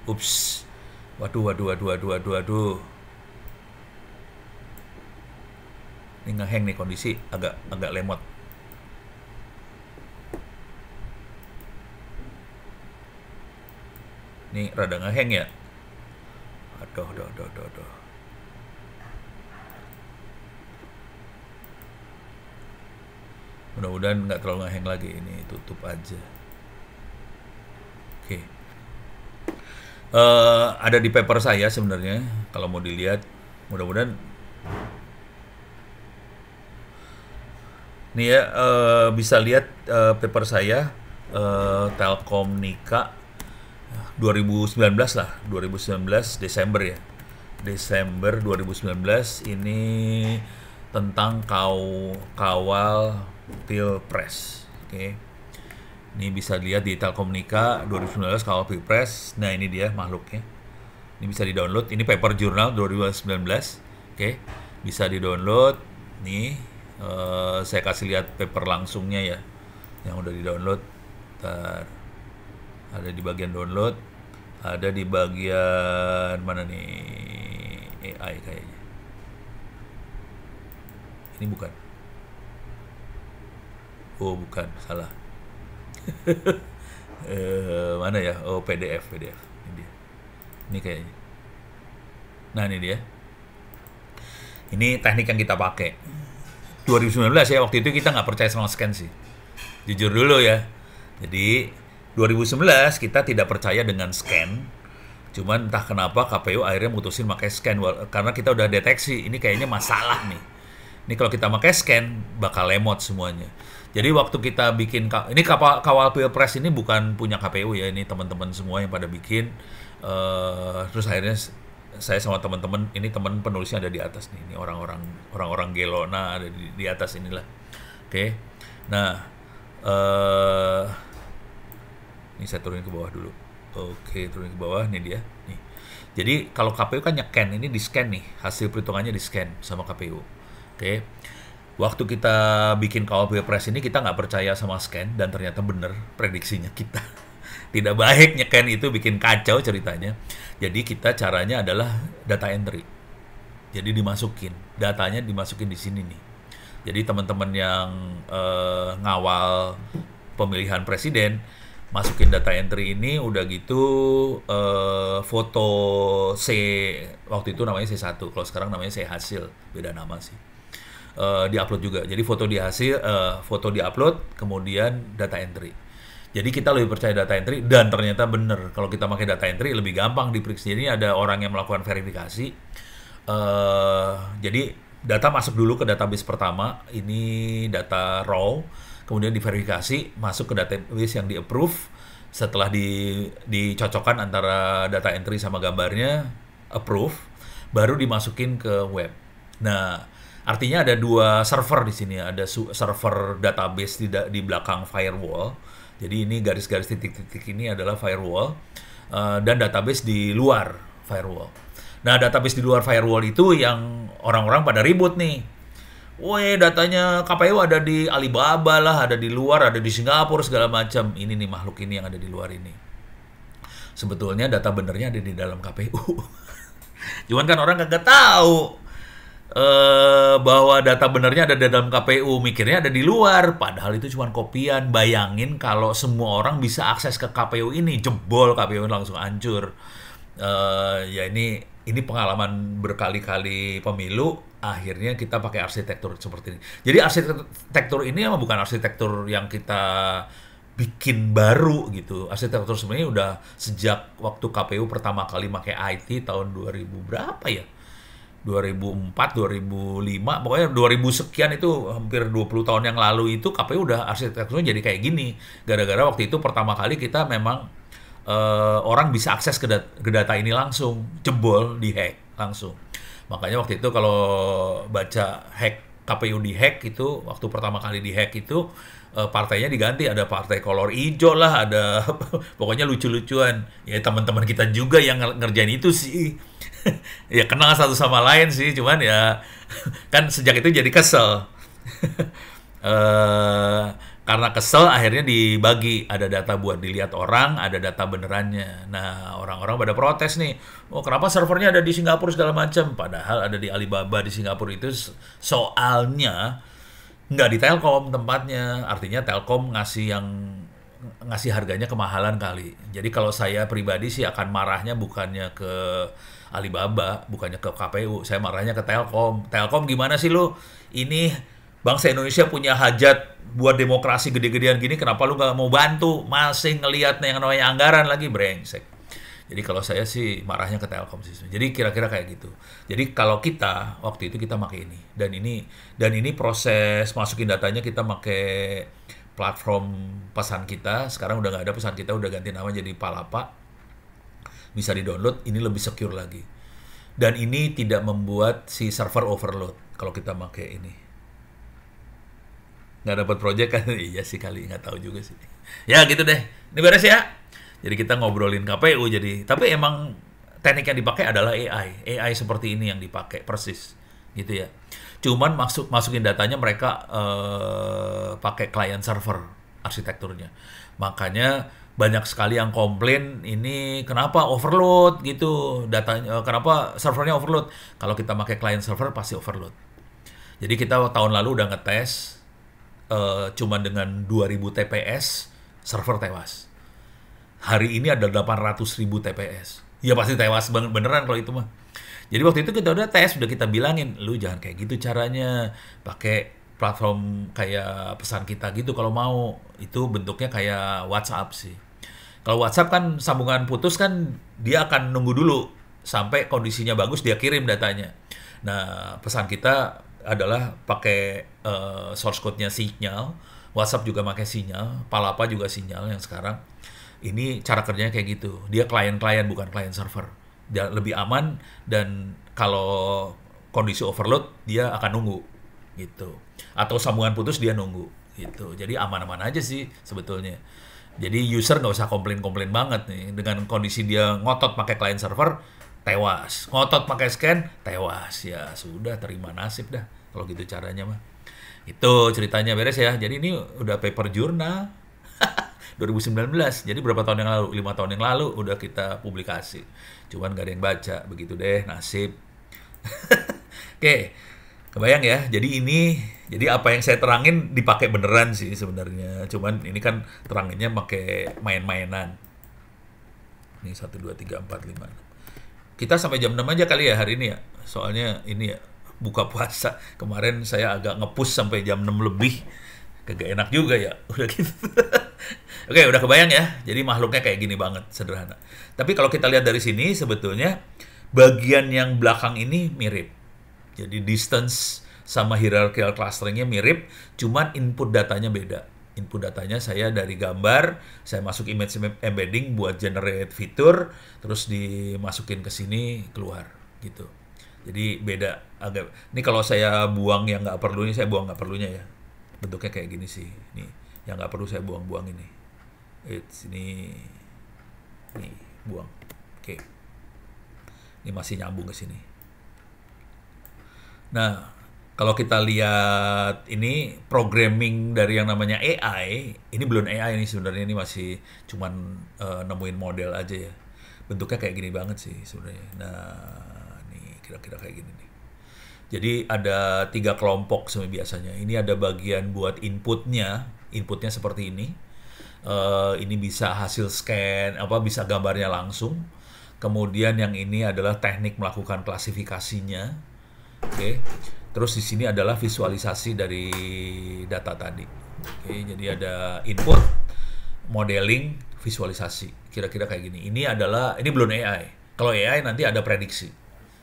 ups, waduh ini ngehang nih, kondisi agak lemot. Ini rada ngehang ya, aduh. Mudah-mudahan nggak terlalu ngehang lagi, ini tutup aja. Oke. Ada di paper saya sebenarnya, kalau mau dilihat, mudah-mudahan. Nih ya, bisa lihat paper saya, Telkomnika 2019 lah, 2019 Desember ya. Desember 2019 ini tentang kawal Pilpres. Oke. Ini bisa dilihat di Telkomnika 2019 kawal Pilpres. Nah, ini dia makhluknya. Ini bisa di-download. Ini paper jurnal 2019. Oke. Bisa di-download. Nih, saya kasih lihat paper langsungnya ya. Yang udah di-download. Bentar. Ada di bagian download. Ada di bagian mana nih? AI kayaknya. Ini bukan. Oh, bukan, salah. Mana ya? Oh, PDF. Ini dia. Ini kayaknya. Nah, ini dia. Ini teknik yang kita pakai. 2019 ya, waktu itu kita nggak percaya sama scan sih. Jujur dulu ya. Jadi, 2019 kita tidak percaya dengan scan. Cuman entah kenapa KPU akhirnya mutusin pakai scan. Karena kita udah deteksi, ini kayaknya masalah nih. Ini kalau kita pakai scan, bakal lemot semuanya. Jadi waktu kita bikin, ini kawal Pilpres ini bukan punya KPU ya, ini teman-teman semua yang pada bikin. Terus akhirnya saya sama teman-teman, ini teman penulisnya ada di atas nih, ini orang-orang Gelona ada di atas inilah. Oke. Nah, ini saya turunin ke bawah dulu. Oke, turunin ke bawah, nih dia. Nih. Jadi kalau KPU kan nge-scan, ini di-scan nih, hasil perhitungannya di-scan sama KPU. Oke. Waktu kita bikin kawal Pilpres ini kita nggak percaya sama scan dan ternyata bener prediksinya kita. Tidak baik nge-scan itu, bikin kacau ceritanya. Jadi kita caranya adalah data entry. Jadi datanya dimasukin di sini nih. Jadi teman-teman yang ngawal pemilihan presiden masukin data entry ini, udah gitu foto C, waktu itu namanya C1, kalau sekarang namanya C hasil, beda nama sih. Diupload juga. Jadi foto di upload, kemudian data entry. Jadi kita lebih percaya data entry dan ternyata bener kalau kita pakai data entry lebih gampang diperiksa. Ini ada orang yang melakukan verifikasi. Jadi data masuk dulu ke database pertama, ini data raw, kemudian diverifikasi masuk ke database yang di approve. Setelah dicocokkan antara data entry sama gambarnya, approve, baru dimasukin ke web. Nah, artinya ada dua server di sini, ada server database di belakang firewall. Jadi ini garis-garis titik-titik ini adalah firewall, dan database di luar firewall. Nah, database di luar firewall itu yang orang-orang pada ribut nih. Woi, datanya KPU ada di Alibaba lah, ada di luar, ada di Singapura, segala macam. Ini nih makhluk ini yang ada di luar ini. Sebetulnya data benernya ada di dalam KPU. Cuman kan orang kagak tahu bahwa data benernya ada di dalam KPU, mikirnya ada di luar. Padahal itu cuma kopian. Bayangin kalau semua orang bisa akses ke KPU ini, jebol KPU langsung hancur. Ya ini pengalaman berkali-kali pemilu, akhirnya kita pakai arsitektur seperti ini. Jadi arsitektur ini emang bukan arsitektur yang kita bikin baru gitu. Arsitektur sebenarnya udah sejak waktu KPU pertama kali pakai IT tahun 2000 berapa ya? 2004, 2005, pokoknya 2000 sekian itu hampir 20 tahun yang lalu itu KPU udah arsitekturnya jadi kayak gini. Gara-gara waktu itu pertama kali kita memang orang bisa akses ke data ini langsung, jebol, dihack langsung. Makanya waktu itu kalau baca hack KPU dihack itu, waktu pertama kali dihack itu partainya diganti, ada partai kolor hijau lah, ada pokoknya lucu-lucuan. Ya teman-teman kita juga yang ngerjain itu sih. Ya kenal satu sama lain sih, cuman ya kan sejak itu jadi kesel. Karena kesel akhirnya dibagi, ada data buat dilihat orang, ada data benerannya. Nah, orang-orang pada protes nih, oh kenapa servernya ada di Singapura segala macam, padahal ada di Alibaba di Singapura. Itu soalnya nggak di Telkom tempatnya, artinya Telkom ngasih harganya kemahalan kali. Jadi kalau saya pribadi sih akan marahnya bukannya ke Alibaba, bukannya ke KPU, saya marahnya ke Telkom. Telkom gimana sih lu? Ini bangsa Indonesia punya hajat buat demokrasi gede-gedean gini, kenapa lu nggak mau bantu? Masih ngelihat yang namanya anggaran lagi, brengsek. Jadi kalau saya sih marahnya ke Telkom sih. Jadi kira-kira kayak gitu. Jadi kalau kita waktu itu kita pakai ini dan ini proses masukin datanya kita pakai platform pesan kita. Sekarang udah nggak ada pesan kita, udah ganti nama jadi Palapa. Bisa di-download, ini lebih secure lagi. Dan ini tidak membuat si server overload kalau kita pakai ini. Nggak dapat project kan? Iya sih kali, nggak tahu juga sih. Ya gitu deh, ini beres ya. Jadi kita ngobrolin KPU jadi, tapi emang teknik yang dipakai adalah AI seperti ini yang dipakai persis, gitu ya. Cuman masukin datanya mereka pakai client server arsitekturnya. Makanya banyak sekali yang komplain ini kenapa overload gitu datanya, kenapa servernya overload. Kalau kita pakai client server pasti overload. Jadi kita tahun lalu udah ngetes. Cuman dengan 2000 TPS server tewas. Hari ini ada 800.000 TPS. Ya pasti tewas beneran kalau itu mah. Jadi waktu itu kita udah tes, udah kita bilangin, lu jangan kayak gitu caranya. Pakai platform kayak pesan kita gitu kalau mau. Itu bentuknya kayak WhatsApp sih. Kalau WhatsApp kan sambungan putus kan dia akan nunggu dulu sampai kondisinya bagus dia kirim datanya. Nah, pesan kita adalah pakai source code-nya Signal, WhatsApp juga pakai Signal, Palapa juga Signal yang sekarang. Ini cara kerjanya kayak gitu. Dia klien-klien bukan klien server. Dia lebih aman dan kalau kondisi overload dia akan nunggu gitu. Atau sambungan putus dia nunggu gitu. Jadi aman-aman aja sih sebetulnya. Jadi user nggak usah komplain-komplain banget nih dengan kondisi dia ngotot pakai klien server. Tewas, ngotot pakai scan, tewas. Ya sudah, terima nasib dah kalau gitu caranya mah. Itu ceritanya beres ya. Jadi ini udah paper jurnal 2019. Jadi berapa tahun yang lalu? 5 tahun yang lalu udah kita publikasi. Cuman gak ada yang baca, begitu deh nasib. Oke, kebayang ya. Jadi apa yang saya terangin dipakai beneran sih sebenarnya. Cuman ini kan teranginnya pakai main-mainan. Ini 1 2 3 4 5 6. Kita sampai jam 6 aja kali ya hari ini ya. Soalnya ini ya buka puasa. Kemarin saya agak nge-push sampai jam 6 lebih. Kagak enak juga ya. Udah gitu. Oke, udah kebayang ya. Jadi makhluknya kayak gini banget, sederhana. Tapi kalau kita lihat dari sini, sebetulnya bagian yang belakang ini mirip. Jadi distance sama hierarchical clusteringnya mirip, cuman input datanya beda. Input datanya saya dari gambar, saya masuk image embedding buat generate fitur, terus dimasukin ke sini, keluar gitu. Jadi beda agak. Ini kalau saya buang yang nggak perlu, ini saya buang nggak perlunya ya. Bentuknya kayak gini sih. Nih, yang nggak perlu saya buang-buang ini. Ini buang. Oke. Ini masih nyambung ke sini. Nah, kalau kita lihat ini programming dari yang namanya AI, ini belum AI ini sebenarnya, ini masih cuman nemuin model aja ya. Bentuknya kayak gini banget sih sebenarnya. Nah, nih kira-kira kayak gini nih. Jadi ada 3 kelompok sebenarnya biasanya. Ini ada bagian buat inputnya seperti ini. Ini bisa hasil scan, bisa gambarnya langsung. Kemudian yang ini adalah teknik melakukan klasifikasinya. Oke. Terus di sini adalah visualisasi dari data tadi. Oke, jadi ada input, modeling, visualisasi. Kira-kira kayak gini. Ini belum AI. Kalau AI nanti ada prediksi.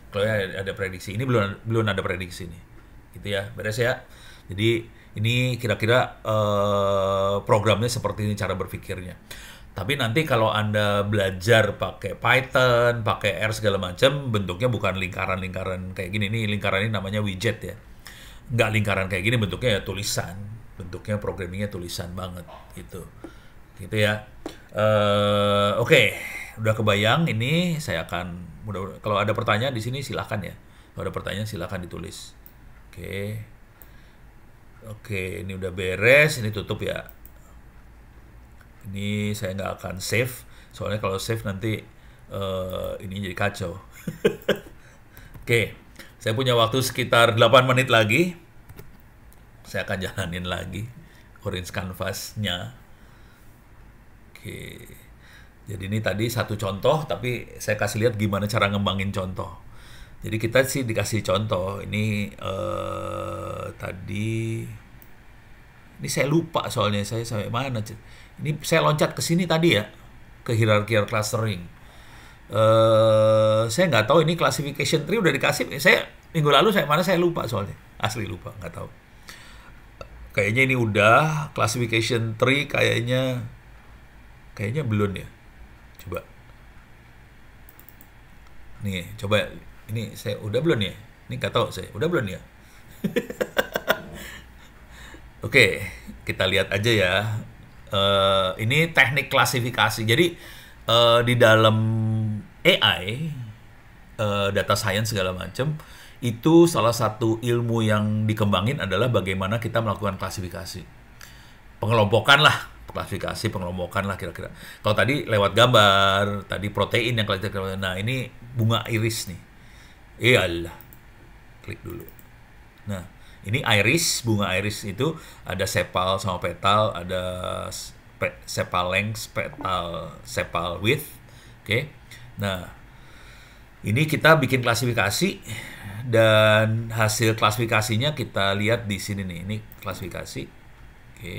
Kalau ada prediksi, ini belum ada prediksi nih. Gitu ya, beres ya. Jadi ini kira-kira programnya seperti ini cara berpikirnya. Tapi nanti kalau Anda belajar pakai Python, pakai R segala macam, bentuknya bukan lingkaran-lingkaran kayak gini. Ini lingkaran ini namanya widget ya. Nggak lingkaran kayak gini, bentuknya ya tulisan. Bentuknya programmingnya tulisan banget gitu. Gitu ya. Oke. Udah kebayang ini, saya akan kalau ada pertanyaan di sini silahkan ya. Kalau ada pertanyaan silahkan ditulis. Oke, ini udah beres, ini tutup ya. Ini saya nggak akan save, soalnya kalau save nanti ini jadi kacau. Oke, saya punya waktu sekitar 8 menit lagi. Saya akan jalanin lagi orange canvas-nya. Oke. Jadi ini tadi satu contoh, tapi saya kasih lihat gimana cara ngembangin contoh. Jadi kita sih dikasih contoh. Ini tadi, ini saya lupa soalnya saya sampai mana. Ini saya loncat ke sini tadi ya, ke hierarchical clustering. Saya nggak tahu ini classification tree udah dikasih. Saya minggu lalu saya lupa soalnya, asli lupa, nggak tahu. Kayaknya ini udah classification tree, kayaknya belum ya. Coba. Nih, coba ini saya udah belum ya? Ini nggak tahu saya, udah belum ya? Oke, kita lihat aja ya. Ini teknik klasifikasi. Jadi di dalam AI, data science segala macam, itu salah satu ilmu yang dikembangin adalah bagaimana kita melakukan klasifikasi. Pengelompokan lah, pengelompokan lah kira-kira. Kalau tadi lewat gambar, tadi protein yang kita. Nah, ini bunga iris nih. Iyalah. Klik dulu. Nah, ini iris, bunga iris itu ada sepal sama petal, ada sepal length, petal, sepal width. Oke. Nah, ini kita bikin klasifikasi dan hasil klasifikasinya kita lihat di sini nih. Ini klasifikasi. Oke.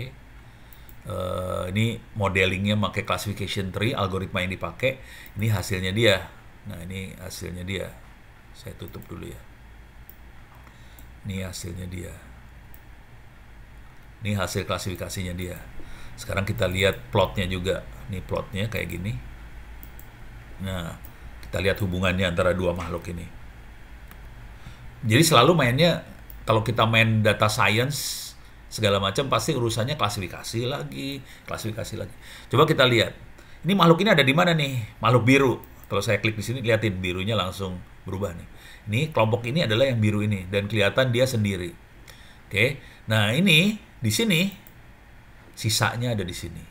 Ini modelingnya pakai classification tree, algoritma yang dipakai. Ini hasilnya dia. Nah, ini hasilnya dia. Saya tutup dulu ya. Ini hasilnya dia. Ini hasil klasifikasinya dia. Sekarang kita lihat plotnya juga. Ini plotnya kayak gini. Nah, kita lihat hubungannya antara dua makhluk ini. Jadi selalu mainnya, kalau kita main data science segala macam, pasti urusannya klasifikasi lagi. Coba kita lihat. Ini makhluk ini ada di mana nih? Makhluk biru. Kalau saya klik di sini, lihatin birunya langsung berubah nih. Ini kelompok ini adalah yang biru ini dan kelihatan dia sendiri. Oke. Nah, ini di sini sisanya ada di sini.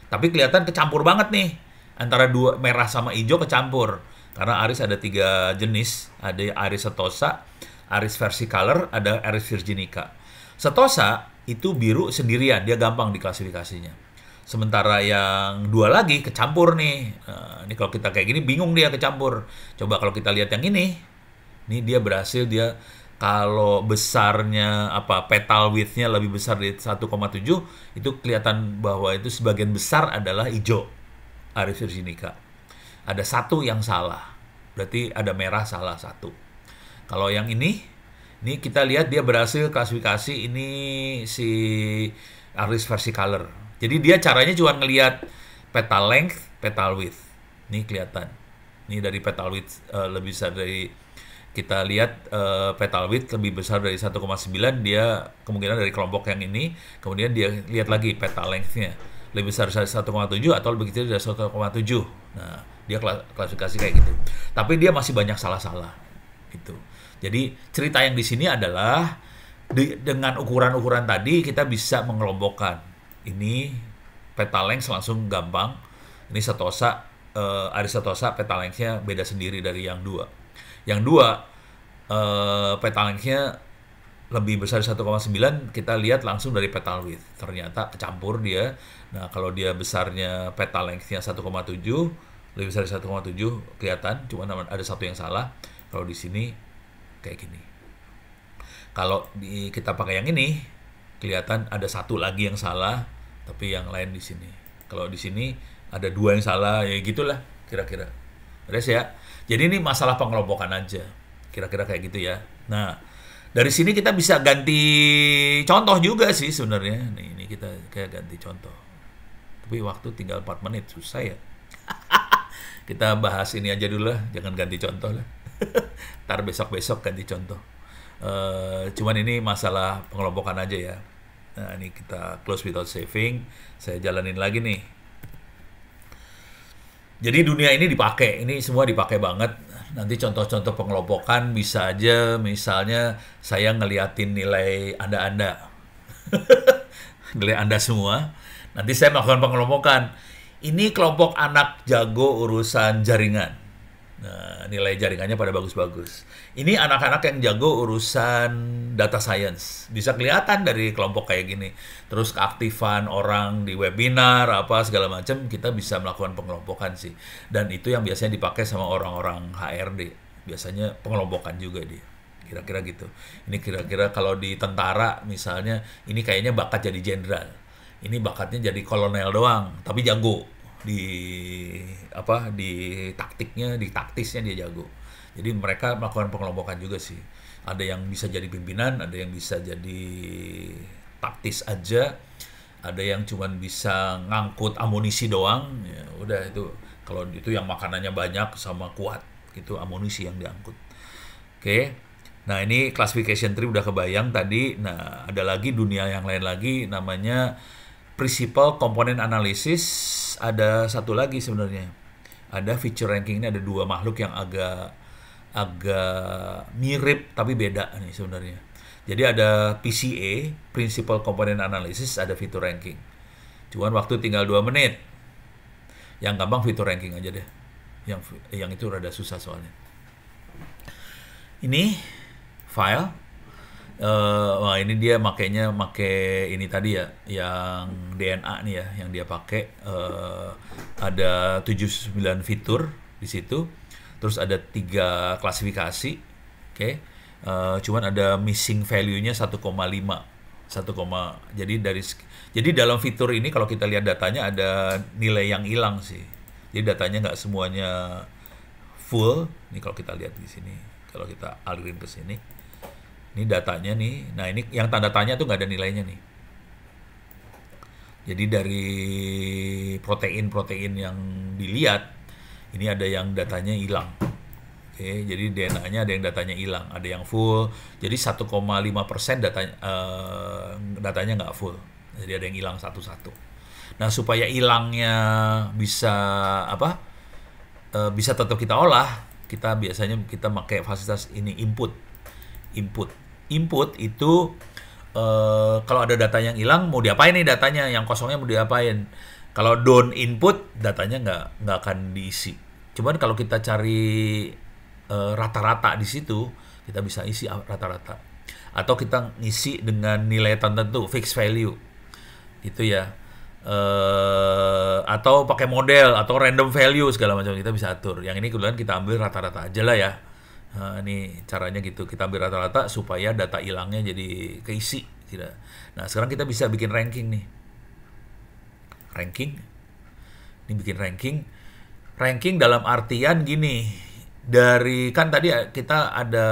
Tapi kelihatan kecampur banget nih. Antara dua merah sama hijau kecampur. Karena iris ada 3 jenis. Ada iris setosa, iris versicolor, ada iris virginica. Setosa itu biru sendirian, dia gampang diklasifikasinya. Sementara yang 2 lagi kecampur nih. Nah, ini kalau kita kayak gini bingung dia kecampur. Coba kalau kita lihat yang ini dia berhasil dia Kalau besarnya petal width-nya lebih besar dari 1,7, itu kelihatan bahwa itu sebagian besar adalah hijau Aries virginica. Ada satu yang salah, berarti ada merah salah satu. Kalau yang ini kita lihat dia berhasil klasifikasi ini si Aries versicolor. Jadi dia caranya cuma ngelihat petal length, petal width. Ini kelihatan. Ini dari petal width lebih besar dari, kita lihat petal width lebih besar dari 1,9, dia kemungkinan dari kelompok yang ini. Kemudian dia lihat lagi petal length-nya lebih besar dari 1,7 atau lebih kecil dari 1,7. Nah, dia klasifikasi kayak gitu. Tapi dia masih banyak salah-salah gitu. Jadi cerita yang di sini adalah dengan ukuran-ukuran tadi kita bisa mengelompokkan. Ini petal length langsung gampang. Ini setosa, Aries setosa petal length-nya beda sendiri dari yang dua. Yang dua petal length-nya lebih besar 1,9, kita lihat langsung dari petal width. Ternyata kecampur dia. Nah, kalau dia besarnya petal length-nya 1,7, lebih besar dari 1,7 kelihatan, cuma ada satu yang salah. Kalau di sini kayak gini. Kalau kita pakai yang ini, kelihatan ada satu lagi yang salah, tapi yang lain di sini. Kalau di sini ada dua yang salah, ya gitulah kira-kira. Beres ya. Jadi ini masalah pengelompokan aja. Kira-kira kayak gitu ya. Nah, dari sini kita bisa ganti contoh juga sih sebenarnya. Nih, ini kita kayak ganti contoh. Tapi waktu tinggal 4 menit, susah ya. Kita bahas ini aja dulu lah, jangan ganti contoh lah. Ntar besok-besok ganti contoh. Cuman ini masalah pengelompokan aja ya. Nah, ini kita close without saving. Saya jalanin lagi nih. Jadi dunia ini dipakai, ini semua dipakai banget. Nanti contoh-contoh pengelompokan bisa aja, misalnya saya ngeliatin nilai Anda-Anda. Nilai Anda semua. Nanti saya melakukan pengelompokan. Ini kelompok anak jago urusan jaringan. Nah, nilai jaringannya pada bagus-bagus. Ini anak-anak yang jago urusan data science. Bisa kelihatan dari kelompok kayak gini. Terus keaktifan orang di webinar, apa segala macam, kita bisa melakukan pengelompokan sih. Dan itu yang biasanya dipakai sama orang-orang HRD. Biasanya pengelompokan juga dia. Kira-kira gitu. Ini kira-kira kalau di tentara misalnya, ini kayaknya bakat jadi jenderal. Ini bakatnya jadi kolonel doang, tapi jago di taktiknya, di taktisnya dia jago. Jadi mereka melakukan pengelompokan juga sih. Ada yang bisa jadi pimpinan, ada yang bisa jadi taktis aja, ada yang cuman bisa ngangkut amunisi doang. Ya udah, itu kalau itu yang makanannya banyak sama kuat, itu amunisi yang diangkut. Oke. Nah, ini classification tree udah kebayang tadi. Nah, ada lagi dunia yang lain lagi namanya Principal Component Analysis. Ada satu lagi sebenarnya. Ada feature ranking. Ini ada dua makhluk yang agak mirip tapi beda nih sebenarnya. Jadi ada PCA, Principal Component Analysis, ada feature ranking. Cuman waktu tinggal 2 menit. Yang gampang feature ranking aja deh. Yang itu rada susah soalnya. Ini file. Wah, ini dia makainya ini tadi ya, yang DNA nih ya, yang dia pakai. Ada 79 fitur di situ. Terus ada 3 klasifikasi. Oke. Cuman ada missing value-nya 1,5. Jadi dalam fitur ini kalau kita lihat datanya ada nilai yang hilang sih. Jadi datanya nggak semuanya full. Ini kalau kita lihat di sini, kalau kita alirin ke sini. Ini datanya nih. Nah, ini yang tanda tanya tuh nggak ada nilainya nih. Jadi dari protein-protein yang dilihat, ini ada yang datanya hilang. Oke, jadi DNA-nya ada yang datanya hilang, ada yang full. Jadi 1,5% datanya nggak full. Jadi ada yang hilang satu-satu. Nah, supaya hilangnya bisa bisa tetap kita olah, kita biasanya pakai fasilitas ini, input itu kalau ada data yang hilang, mau diapain nih datanya, yang kosongnya mau diapain. Kalau don't input, datanya nggak akan diisi. Cuman kalau kita cari rata-rata di situ, kita bisa isi rata-rata. Atau kita ngisi dengan nilai tertentu, fixed value, gitu ya. Atau pakai model, atau random value segala macam, kita bisa atur. Yang ini kebetulan kita ambil rata-rata aja lah ya. Nah, ini caranya gitu. Kita ambil rata-rata supaya data hilangnya jadi keisi. Tidak. Nah, sekarang kita bisa bikin ranking nih. Ranking. Ini bikin ranking. Ranking dalam artian gini. Dari kan tadi kita ada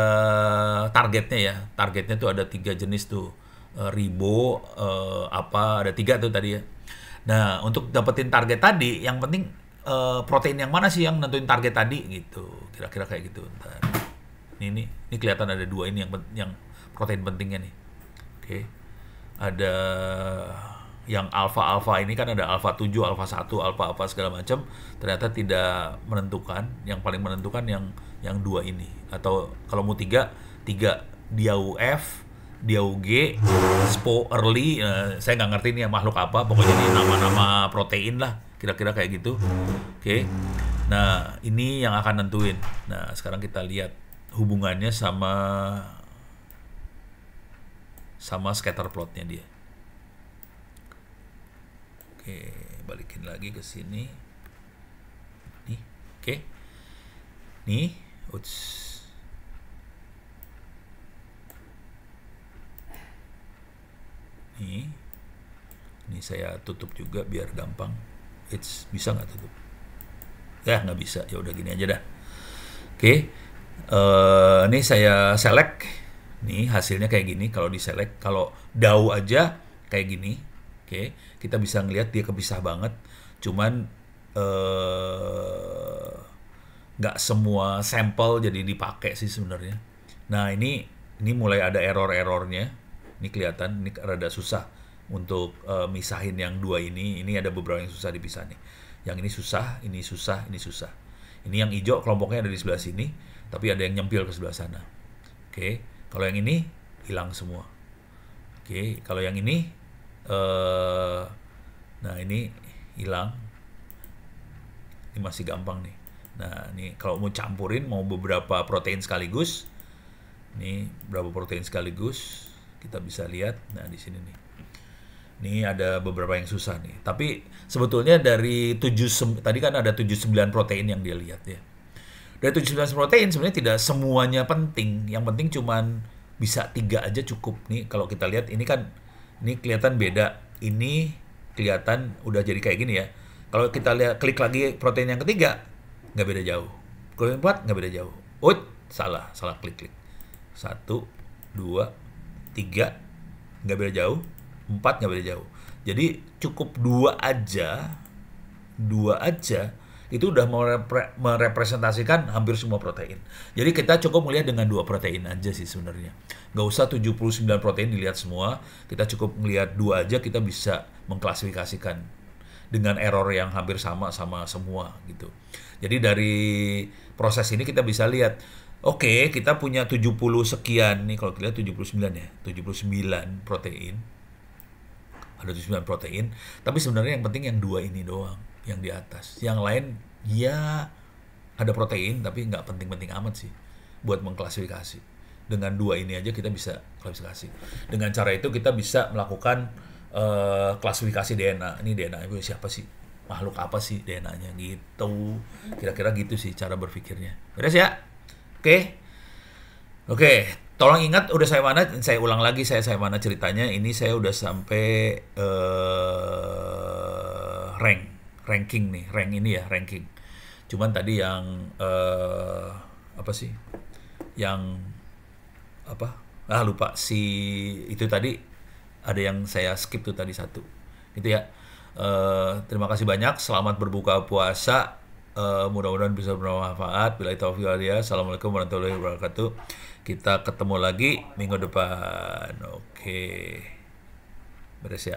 targetnya ya. Targetnya tuh ada 3 jenis tuh. Ribo, apa, ada 3 tuh tadi ya. Nah, untuk dapetin target tadi, yang penting protein yang mana sih yang nentuin target tadi gitu. Kira-kira kayak gitu. Ntar. Ini kelihatan ada 2 ini yang protein pentingnya nih. Oke. Ada yang alfa ini kan ada alfa 7, alfa 1, alfa apa segala macam, ternyata tidak menentukan. Yang paling menentukan yang 2 ini. Atau kalau mau 3 Diau F, Diau G, Spo Early, saya nggak ngerti ini makhluk apa, pokoknya ini nama-nama protein lah, kira-kira kayak gitu. Oke. Nah, ini yang akan nentuin. Nah, sekarang kita lihat hubungannya sama scatter plotnya dia. Oke, balikin lagi ke sini. Nih, oke. Nih, Ini saya tutup juga biar gampang. Bisa nggak tutup? Ya, nggak bisa. Ya udah gini aja dah. Oke. Ini saya select. Nih hasilnya kayak gini kalau di select. Kalau DAO aja kayak gini. Oke. Kita bisa ngelihat dia kepisah banget. Cuman nggak semua sampel jadi dipakai sih sebenarnya. Nah, ini mulai ada error-errornya. Ini kelihatan, ini rada susah untuk misahin yang 2 ini. Ini ada beberapa yang susah dipisah nih. Yang ini susah, ini susah, ini susah. Ini yang hijau kelompoknya ada di sebelah sini, tapi ada yang nyempil ke sebelah sana. Oke, kalau yang ini hilang semua. Oke, kalau yang ini, nah ini hilang. Ini masih gampang nih. Nah, ini kalau mau campurin, mau beberapa protein sekaligus, ini berapa protein sekaligus, kita bisa lihat. Nah, di sini nih. Ini ada beberapa yang susah nih. Tapi sebetulnya dari tadi kan ada 79 protein yang dia lihat ya. Dari 79 protein sebenarnya tidak semuanya penting. Yang penting cuman bisa 3 aja cukup. Nih kalau kita lihat ini kan ini kelihatan beda. Ini kelihatan udah jadi kayak gini ya. Kalau kita lihat klik lagi protein yang ketiga nggak beda jauh. Kalau yang 4 nggak beda jauh. Salah klik. 1, 2, 3 nggak beda jauh. 4 nggak beda jauh. Jadi cukup 2 aja itu udah merepresentasikan hampir semua protein. Jadi kita cukup melihat dengan 2 protein aja sih sebenarnya. Nggak usah 79 protein dilihat semua. Kita cukup melihat 2 aja, kita bisa mengklasifikasikan dengan error yang hampir sama semua gitu. Jadi dari proses ini kita bisa lihat, oke, kita punya 70 sekian nih, kalau kita lihat 79 ya, 79 protein. Ada 79 protein, tapi sebenarnya yang penting yang 2 ini doang, yang di atas. Yang lain ya ada protein, tapi nggak penting-penting amat sih buat mengklasifikasi. Dengan 2 ini aja kita bisa klasifikasi. Dengan cara itu kita bisa melakukan klasifikasi DNA. Ini DNA itu siapa sih? Makhluk apa sih DNA-nya gitu. Kira-kira gitu sih cara berpikirnya. Beres ya? Oke. Tolong ingat udah saya mana, saya ulang lagi saya mana ceritanya. Ini saya udah sampai ranking nih, ranking. Cuman tadi yang apa sih? Yang apa? Lupa si itu tadi ada yang saya skip tuh tadi 1. Gitu ya. Terima kasih banyak. Selamat berbuka puasa. Mudah-mudahan bisa bermanfaat. Billahi taufiq wal hidayah. Assalamualaikum warahmatullahi wabarakatuh. Kita ketemu lagi minggu depan. Oke. Beres ya.